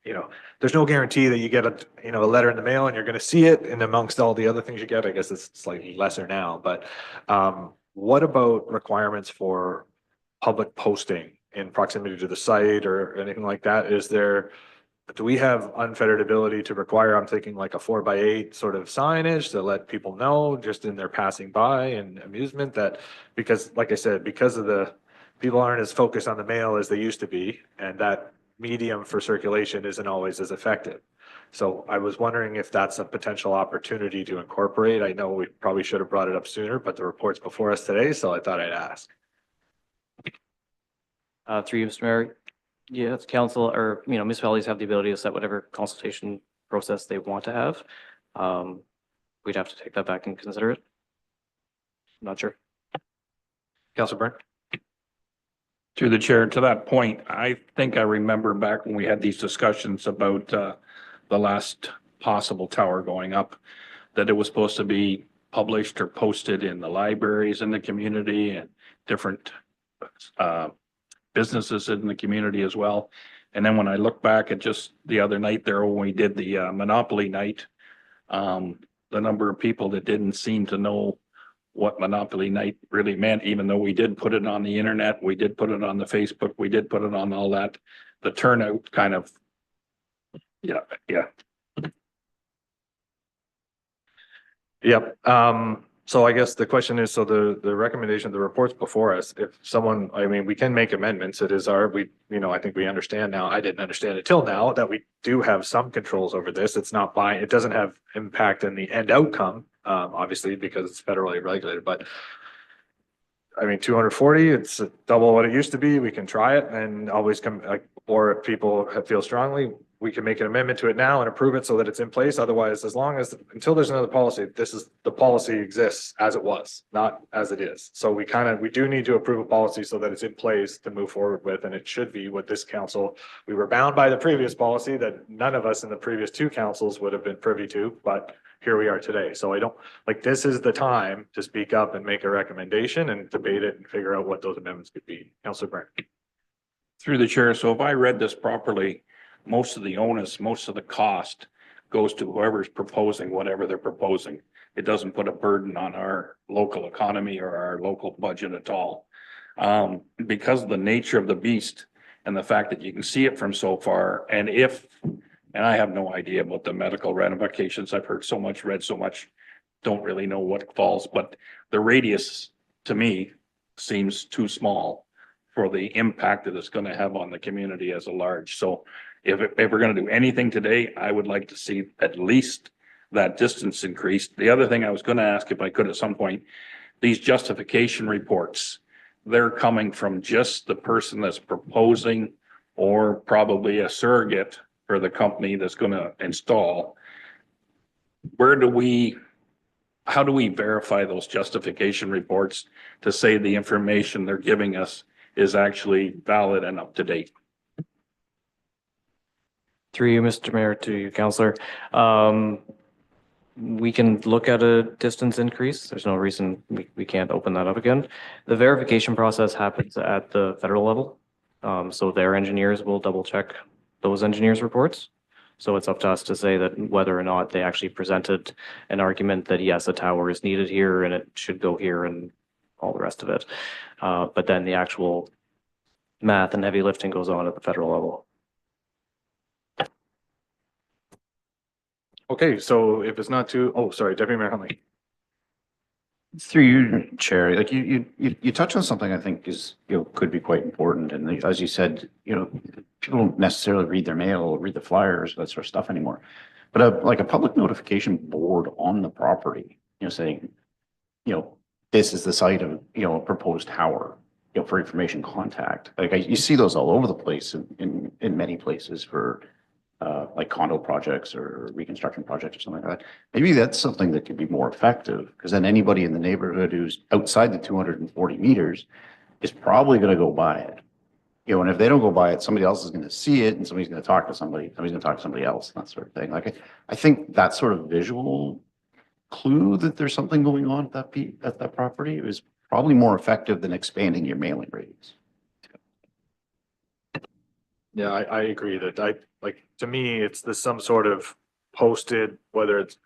there's no guarantee that you get a letter in the mail and you're going to see it. And amongst all the other things you get, I guess it's slightly lesser now, but what about requirements for public posting in proximity to the site or anything like that? Do we have unfettered ability to require, I'm thinking like a 4x8 sort of signage to let people know just in their passing by and amusement, that because like I said, because of the people aren't as focused on the mail as they used to be, and that medium for circulation isn't always as effective. So I was wondering if that's a potential opportunity to incorporate. I know we probably should have brought it up sooner, but the report's before us today, so I thought I'd ask. Through you, Mr. Mayor, yes, council or municipalities have the ability to set whatever consultation process they want to have. We'd have to take that back and consider it. I'm not sure. Councilor Byrne? To the chair, to that point, I think I remember back when we had these discussions about the last possible tower going up, that it was supposed to be published or posted in the libraries in the community and different businesses in the community as well. And then when I look back at just the other night there, when we did the Monopoly night, the number of people that didn't seem to know what Monopoly night really meant, even though we did put it on the internet, we did put it on the Facebook, we did put it on all that, the turnout kind of, yeah. Yep. So I guess the question is, so the recommendation, the report's before us, if someone, I mean, we can make amendments. It is I think we understand now. I didn't understand it till now that we do have some controls over this. It's not it doesn't have impact in the end outcome, obviously, because it's federally regulated, but I mean, 240, it's double what it used to be. We can try it and always come, like, or if people feel strongly, we can make an amendment to it now and approve it so that it's in place. Otherwise, until there's another policy, the policy exists as it was, not as it is. So we do need to approve a policy so that it's in place to move forward with, and it should be what this council, we were bound by the previous policy that none of us in the previous two councils would have been privy to, but here we are today. So this is the time to speak up and make a recommendation and debate it and figure out what those amendments could be. Councillor Byrne. Through the chair, so if I read this properly, most of the onus, most of the cost goes to whoever's proposing whatever they're proposing. It doesn't put a burden on our local economy or our local budget at all. Because of the nature of the beast and the fact that you can see it from so far, and I have no idea about the medical ramifications. I've heard so much, read so much, don't really know what falls, but the radius to me seems too small for the impact that it's going to have on the community as a large. So if we're going to do anything today, I would like to see at least that distance increased. The other thing I was going to ask, if I could at some point, these justification reports, they're coming from just the person that's proposing or probably a surrogate for the company that's going to install. How do we verify those justification reports to say the information they're giving us is actually valid and up to date? Through you, Mr. Mayor, to you, Councillor. We can look at a distance increase. There's no reason we can't open that up again. The verification process happens at the federal level. So their engineers will double check those engineers' reports. So it's up to us to say that whether or not they actually presented an argument that yes, a tower is needed here and it should go here and all the rest of it. But then the actual math and heavy lifting goes on at the federal level. Okay, so if it's not sorry, Deputy Mayor Hunley. Through you, Chair, like you touched on something I think is, could be quite important. And as you said, people don't necessarily read their mail, read the flyers, that sort of stuff anymore. But like a public notification board on the property, saying, this is the site of, a proposed tower, for information contact. Like you see those all over the place in many places for like condo projects or reconstruction projects or something like that. Maybe that's something that could be more effective, because then anybody in the neighborhood who's outside the 240 meters is probably going to go by it. And if they don't go by it, somebody else is going to see it and somebody's going to talk to somebody's going to talk to somebody else, and that sort of thing. Like I think that sort of visual clue that there's something going on at that property is probably more effective than expanding your mailing radius. Yeah, I agree that to me, it's some sort of posted, the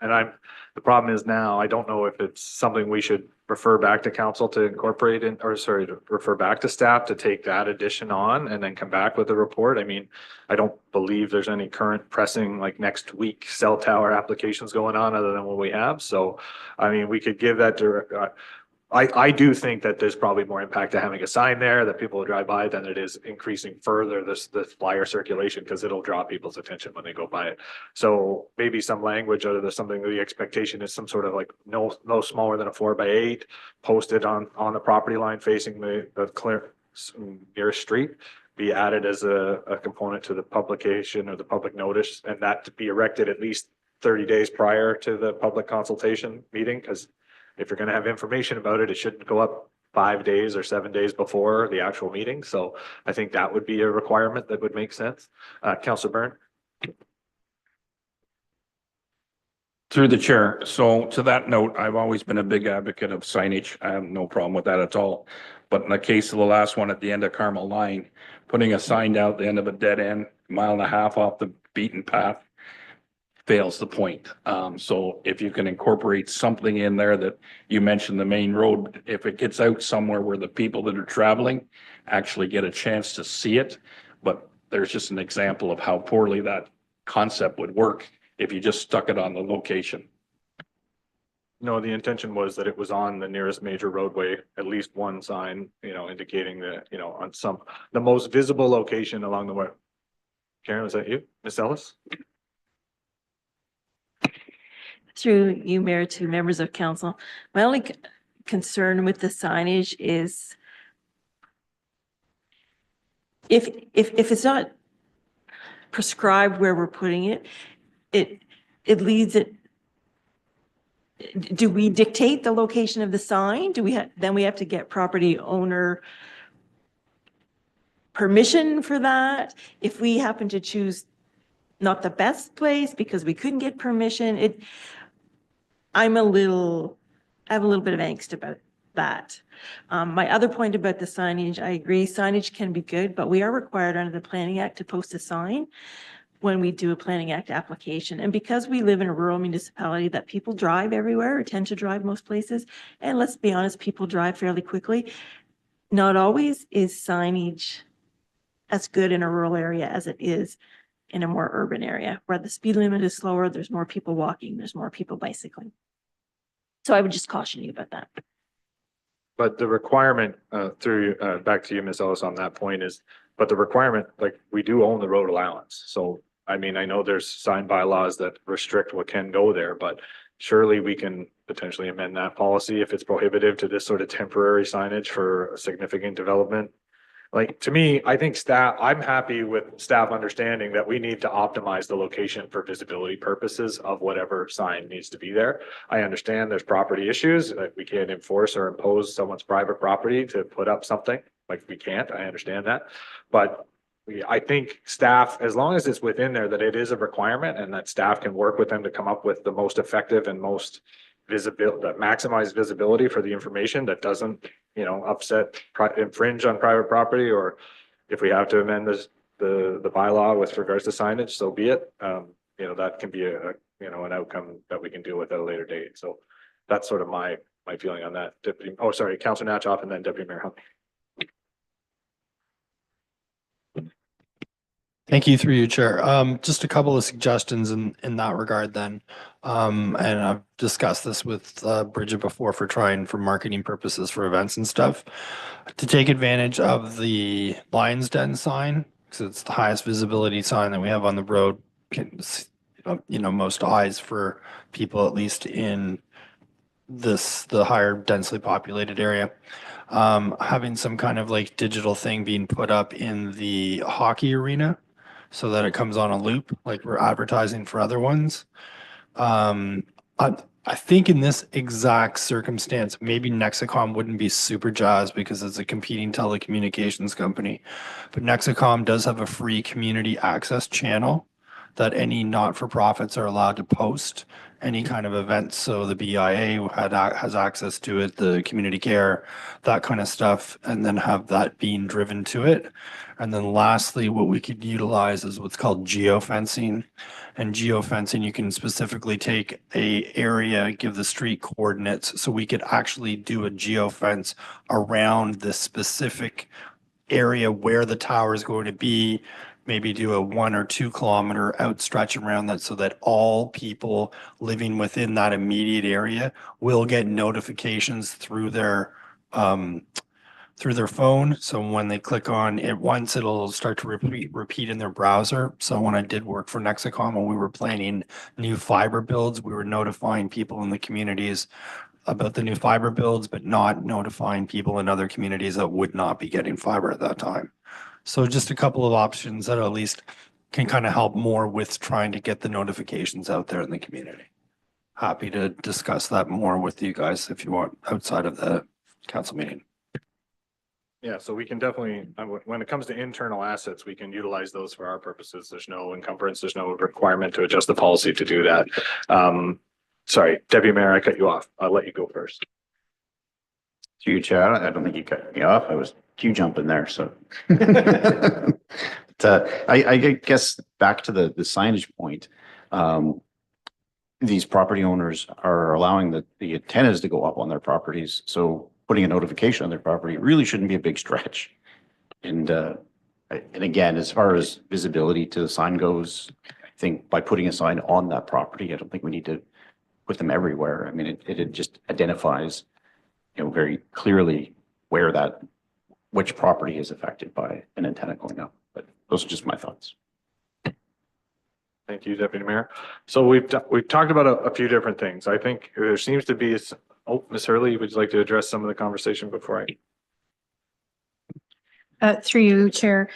problem is now, I don't know if it's something we should refer back to council to incorporate to refer back to staff to take that addition on and then come back with a report. I mean, I don't believe there's any current pressing, like next week, cell tower applications going on other than what we have. So, I mean, we could give that I do think that there's probably more impact to having a sign there that people will drive by than it is increasing further the flyer circulation, because it'll draw people's attention when they go by it. So maybe some language out of something that the expectation is some sort of like no smaller than a 4x8 posted on the property line facing the clear nearest street, be added as a component to the publication or the public notice, and that to be erected at least 30 days prior to the public consultation meeting, because if you're going to have information about it, it shouldn't go up 5 days or 7 days before the actual meeting. So I think that would be a requirement that would make sense. Councillor Byrne. Through the chair. So to that note, I've always been a big advocate of signage. I have no problem with that at all. But in the case of the last one at the end of Carmel Line, putting a sign out the end of a dead end, 1.5 miles off the beaten path, fails the point. So if you can incorporate something in there that you mentioned the main road, if it gets out somewhere where the people that are traveling actually get a chance to see it, but there's just an example of how poorly that concept would work if you just stuck it on the location. No, the intention was that it was on the nearest major roadway, at least one sign, indicating that, on the most visible location along the way. Karen, was that you? Miss Ellis? Through you, Mayor, to members of council. My only concern with the signage is if it's not prescribed where we're putting it, it leads it. Do we dictate the location of the sign? Do we then we have to get property owner permission for that? If we happen to choose not the best place because we couldn't get permission, I have a little bit of angst about that. My other point about the signage, I agree, signage can be good, but we are required under the Planning Act to post a sign when we do a Planning Act application. And because we live in a rural municipality that people drive everywhere or tend to drive most places, and let's be honest, people drive fairly quickly, not always is signage as good in a rural area as it is in a more urban area where the speed limit is slower, there's more people walking, there's more people bicycling. So I would just caution you about that. But the requirement, back to you, Ms. Ellis, on that point but the requirement, like, we do own the road allowance. So, I mean, I know there's sign bylaws that restrict what can go there, but surely we can potentially amend that policy if it's prohibitive to this sort of temporary signage for a significant development. Like, to me, I think I'm happy with staff understanding that we need to optimize the location for visibility purposes of whatever sign needs to be there. I understand there's property issues, that we can't enforce or impose someone's private property to put up something, like we can't, I understand that. But I think staff, as long as it's within there, that it is a requirement and that staff can work with them to come up with the most effective and most visible, that maximize visibility for the information that doesn't, infringe on private property, or if we have to amend the bylaw with regards to signage, so be it. That can be an outcome that we can deal with at a later date. So that's sort of my feeling on that. Councilor Natchoff and then Deputy Mayor Hunt. Thank you through you, Chair. Just a couple of suggestions in that regard then. And I've discussed this with Bridget before for marketing purposes for events and stuff. To take advantage of the Lions Den sign, because it's the highest visibility sign that we have on the road, most eyes for people, at least in the higher densely populated area. Having some kind of like digital thing being put up in the hockey arena, so that it comes on a loop, like we're advertising for other ones. I think in this exact circumstance, maybe Nexicom wouldn't be super jazzed because it's a competing telecommunications company. But Nexicom does have a free community access channel that any not-for-profits are allowed to post any kind of events. So the BIA has access to it, the community care, that kind of stuff, and then have that being driven to it. And then lastly, what we could utilize is what's called geofencing. And geofencing, you can specifically take a area, give the street coordinates, so we could actually do a geofence around the specific area where the tower is going to be, maybe do a 1 or 2 kilometer outstretch around that so that all people living within that immediate area will get notifications through their phone. So when they click on it once, it'll start to repeat in their browser. So when I did work for Nexicom, when we were planning new fiber builds, we were notifying people in the communities about the new fiber builds, but not notifying people in other communities that would not be getting fiber at that time. So just a couple of options that at least can kind of help more with trying to get the notifications out there in the community. Happy to discuss that more with you guys if you want outside of the council meeting. Yeah, so we can definitely, when it comes to internal assets, we can utilize those for our purposes. There's no encumbrance, there's no requirement to adjust the policy to do that. Sorry, Deputy Mayor, I cut you off. I'll let you go first. To you, Chad, I don't think you cut me off. I was queue jumping there, so. But, I guess back to the signage point, these property owners are allowing the antennas to go up on their properties. So putting a notification on their property really shouldn't be a big stretch. And again, as far as visibility to the sign goes, I think by putting a sign on that property, I don't think we need to put them everywhere. I mean, it just identifies, very clearly where which property is affected by an antenna going up. But those are just my thoughts. Thank you, Deputy Mayor. So we've talked about a few different things. I think there seems to be, Ms. Hurley, would you like to address some of the conversation before I? Through you, Chair,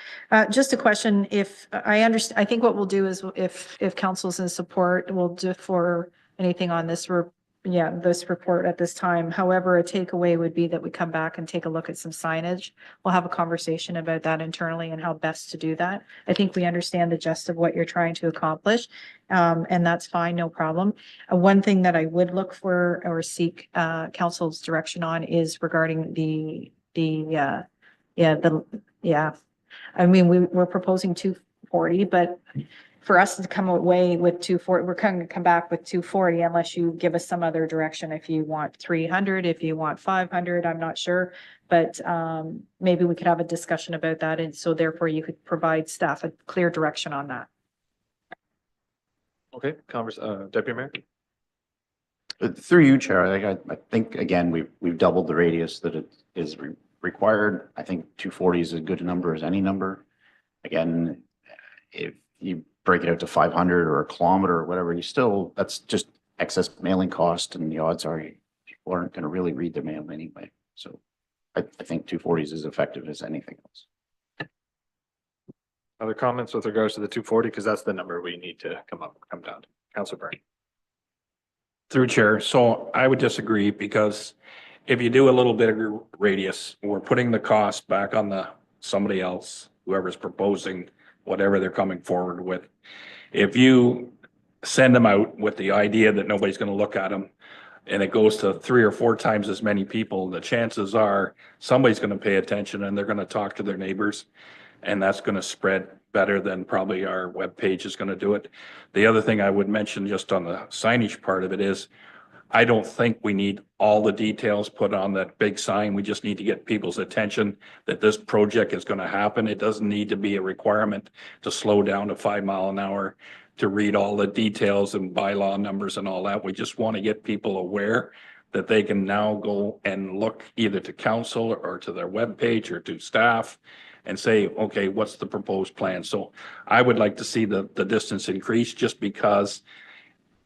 just a question, if I understand, I think what we'll do is if council's in support, we'll defer anything on this this report at this time. However, a takeaway would be that we come back and take a look at some signage. We'll have a conversation about that internally and how best to do that. I think we understand the gist of what you're trying to accomplish, and that's fine, no problem. One thing that I would look for or seek council's direction on is regarding I mean, we're proposing 240, but for us to come away with 240, we're going to come back with 240 unless you give us some other direction. If you want 300, if you want 500, I'm not sure, but maybe we could have a discussion about that. And so therefore you could provide staff a clear direction on that. Okay, Deputy Mayor. Through you, Chair, I think again, we've doubled the radius that it is required. I think 240 is as good a number as any number. Again, if you break it out to 500 or a kilometer or whatever, that's just excess mailing cost, and the odds are people aren't going to really read their mail anyway. So I think 240 is as effective as anything else. Other comments with regards to the 240, because that's the number we need to come down to. Councilor Byrne. Through Chair. So I would disagree, because if you do a little bigger radius, we're putting the cost back on somebody else, whoever's proposing whatever they're coming forward with. If you send them out with the idea that nobody's going to look at them, and it goes to 3 or 4 times as many people, the chances are somebody's going to pay attention and they're going to talk to their neighbors, and that's going to spread better than probably our webpage is going to do it. The other thing I would mention just on the signage part of it is, I don't think we need all the details put on that big sign. We just need to get people's attention that this project is going to happen. It doesn't need to be a requirement to slow down to 5 miles an hour to read all the details and bylaw numbers and all that. We just want to get people aware that they can now go and look either to council or to their webpage or to staff and say, okay, what's the proposed plan? So I would like to see the distance increase, just because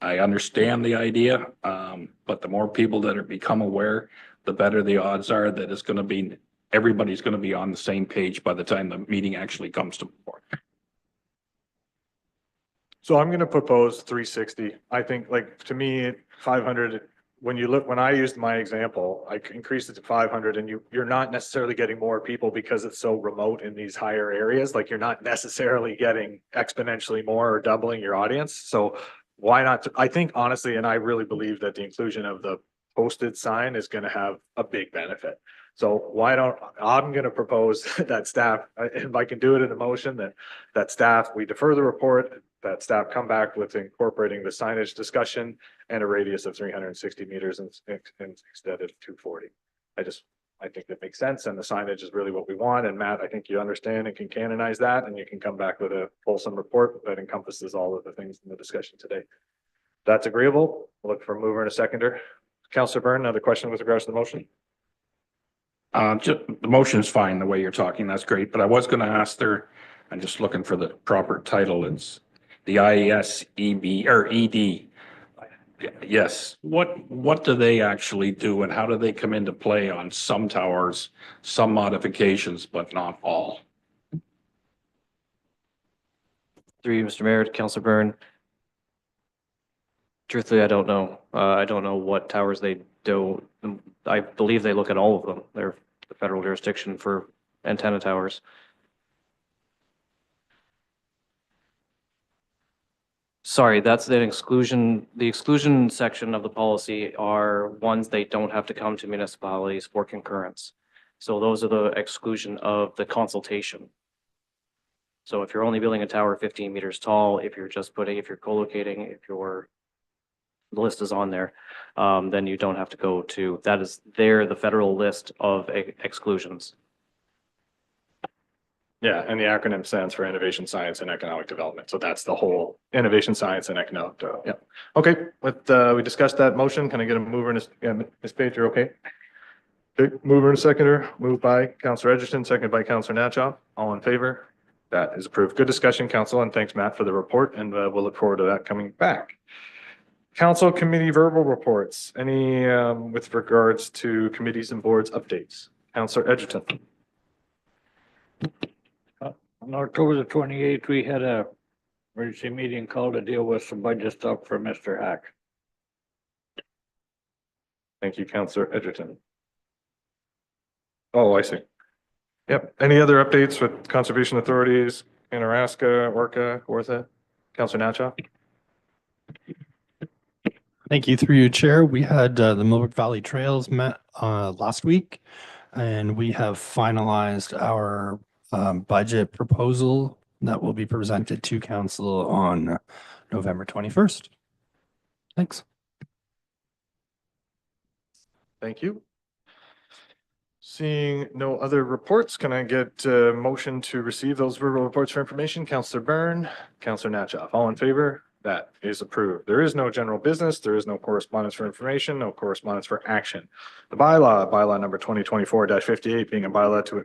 I understand the idea, but the more people that are become aware, the better the odds are that it's going to be, everybody's going to be on the same page by the time the meeting actually comes to board. So I'm going to propose 360. I think, like, to me, 500, when I used my example, I increased it to 500, and you're not necessarily getting more people because it's so remote in these higher areas. Like, you're not necessarily getting exponentially more or doubling your audience. So why not? I think honestly, and I really believe that the inclusion of the posted sign is going to have a big benefit. So I'm going to propose that staff, if I can do it in a motion, that staff, we defer the report, that staff come back with incorporating the signage discussion and a radius of 360 meters instead of 240. I think that makes sense, and the signage is really what we want. And Matt, I think you understand and can canonize that, and you can come back with a fulsome report that encompasses all of the things in the discussion today. That's agreeable. We'll look for a mover and a seconder. Councilor Byrne, another question with regards to the motion? The motion is fine the way you're talking. That's great. But I was going to ask I'm just looking for the proper title. It's the ISEB or ED. Yes. What do they actually do, and how do they come into play on some towers, some modifications, but not all? Through you, Mr. Mayor, to Councilor Byrne. Truthfully, I don't know. I don't know what towers they do. I believe they look at all of them. They're the federal jurisdiction for antenna towers. Sorry, that's the exclusion. The exclusion section of the policy are ones they don't have to come to municipalities for concurrence. So those are the exclusion of the consultation. So if you're only building a tower 15 meters tall, if you're co-locating, the list is on there, then you don't have to go to, that is there, the federal list of exclusions. Yeah, and the acronym stands for Innovation, Science and Economic Development. So that's the whole innovation, science and economic, yeah. Okay, we discussed that motion. Can I get a mover and Ms. Page, you're okay? Okay, mover and seconder, moved by Counselor Edgerton, seconded by Counselor Natchoff. All in favor? That is approved. Good discussion, Council, and thanks, Matt, for the report, and we'll look forward to that coming back. Council committee verbal reports, any with regards to committees and boards updates? Counselor Edgerton. On October the 28th, we had a emergency meeting called to deal with some budget stuff for Mr. Hack. Thank you, Counselor Edgerton. Oh, I see. Yep. Any other updates with conservation authorities, Anaraska, Orca, Kawartha? Counselor Natchoff? Thank you. Through you, Chair. We had the Millbrook Valley Trails met last week, and we have finalized our budget proposal that will be presented to council on November 21st. Thanks. Thank you. Seeing no other reports, can I get a motion to receive those verbal reports for information? Counselor Byrne, Counselor Natchoff, all in favor? That is approved. There is no general business. There is no correspondence for information, no correspondence for action. The bylaw number 2024-58 being a bylaw to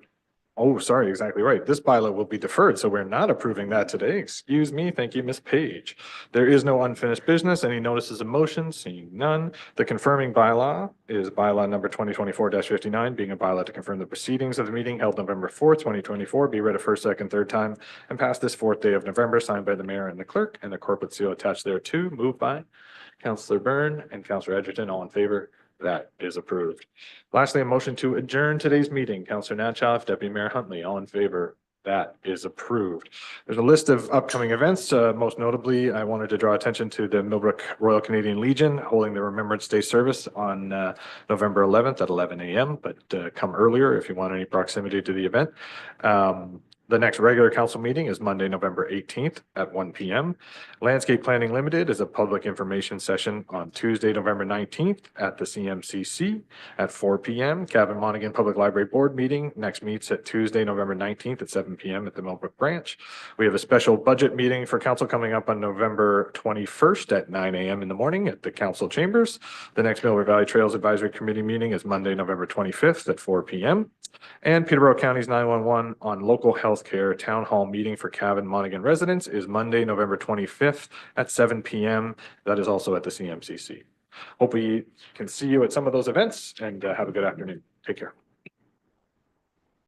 oh, sorry, exactly right. This bylaw will be deferred, so we're not approving that today. Excuse me. Thank you, Ms. Page. There is no unfinished business. Any notices of motion? Seeing none. The confirming bylaw is bylaw number 2024-59, being a bylaw to confirm the proceedings of the meeting held November 4th, 2024, be read a first, second, third time, and passed this 4th day of November, signed by the mayor and the clerk, and the corporate seal attached thereto, moved by Councillor Byrne and Councillor Edgerton. All in favor? That is approved. Lastly, a motion to adjourn today's meeting. Councillor Natchoff, Deputy Mayor Huntley, all in favor? That is approved. There's a list of upcoming events. Most notably, I wanted to draw attention to the Millbrook Royal Canadian Legion holding the Remembrance Day service on November 11th at 11 a.m. But come earlier if you want any proximity to the event. The next regular council meeting is Monday, November 18th at 1 p.m. Landscape Planning Limited is a public information session on Tuesday, November 19th at the CMCC at 4 p.m. Cavan Monaghan Public Library Board meeting next meets at Tuesday, November 19th at 7 p.m. at the Millbrook branch. We have a special budget meeting for council coming up on November 21st at 9 a.m. in the morning at the council chambers. The next Millbrook Valley Trails Advisory Committee meeting is Monday, November 25th at 4 p.m. And Peterborough County's 911 on local healthcare town hall meeting for Cavan Monaghan residents is Monday, November 25th at 7 p.m. That is also at the CMCC. Hope we can see you at some of those events and have a good afternoon. Take care.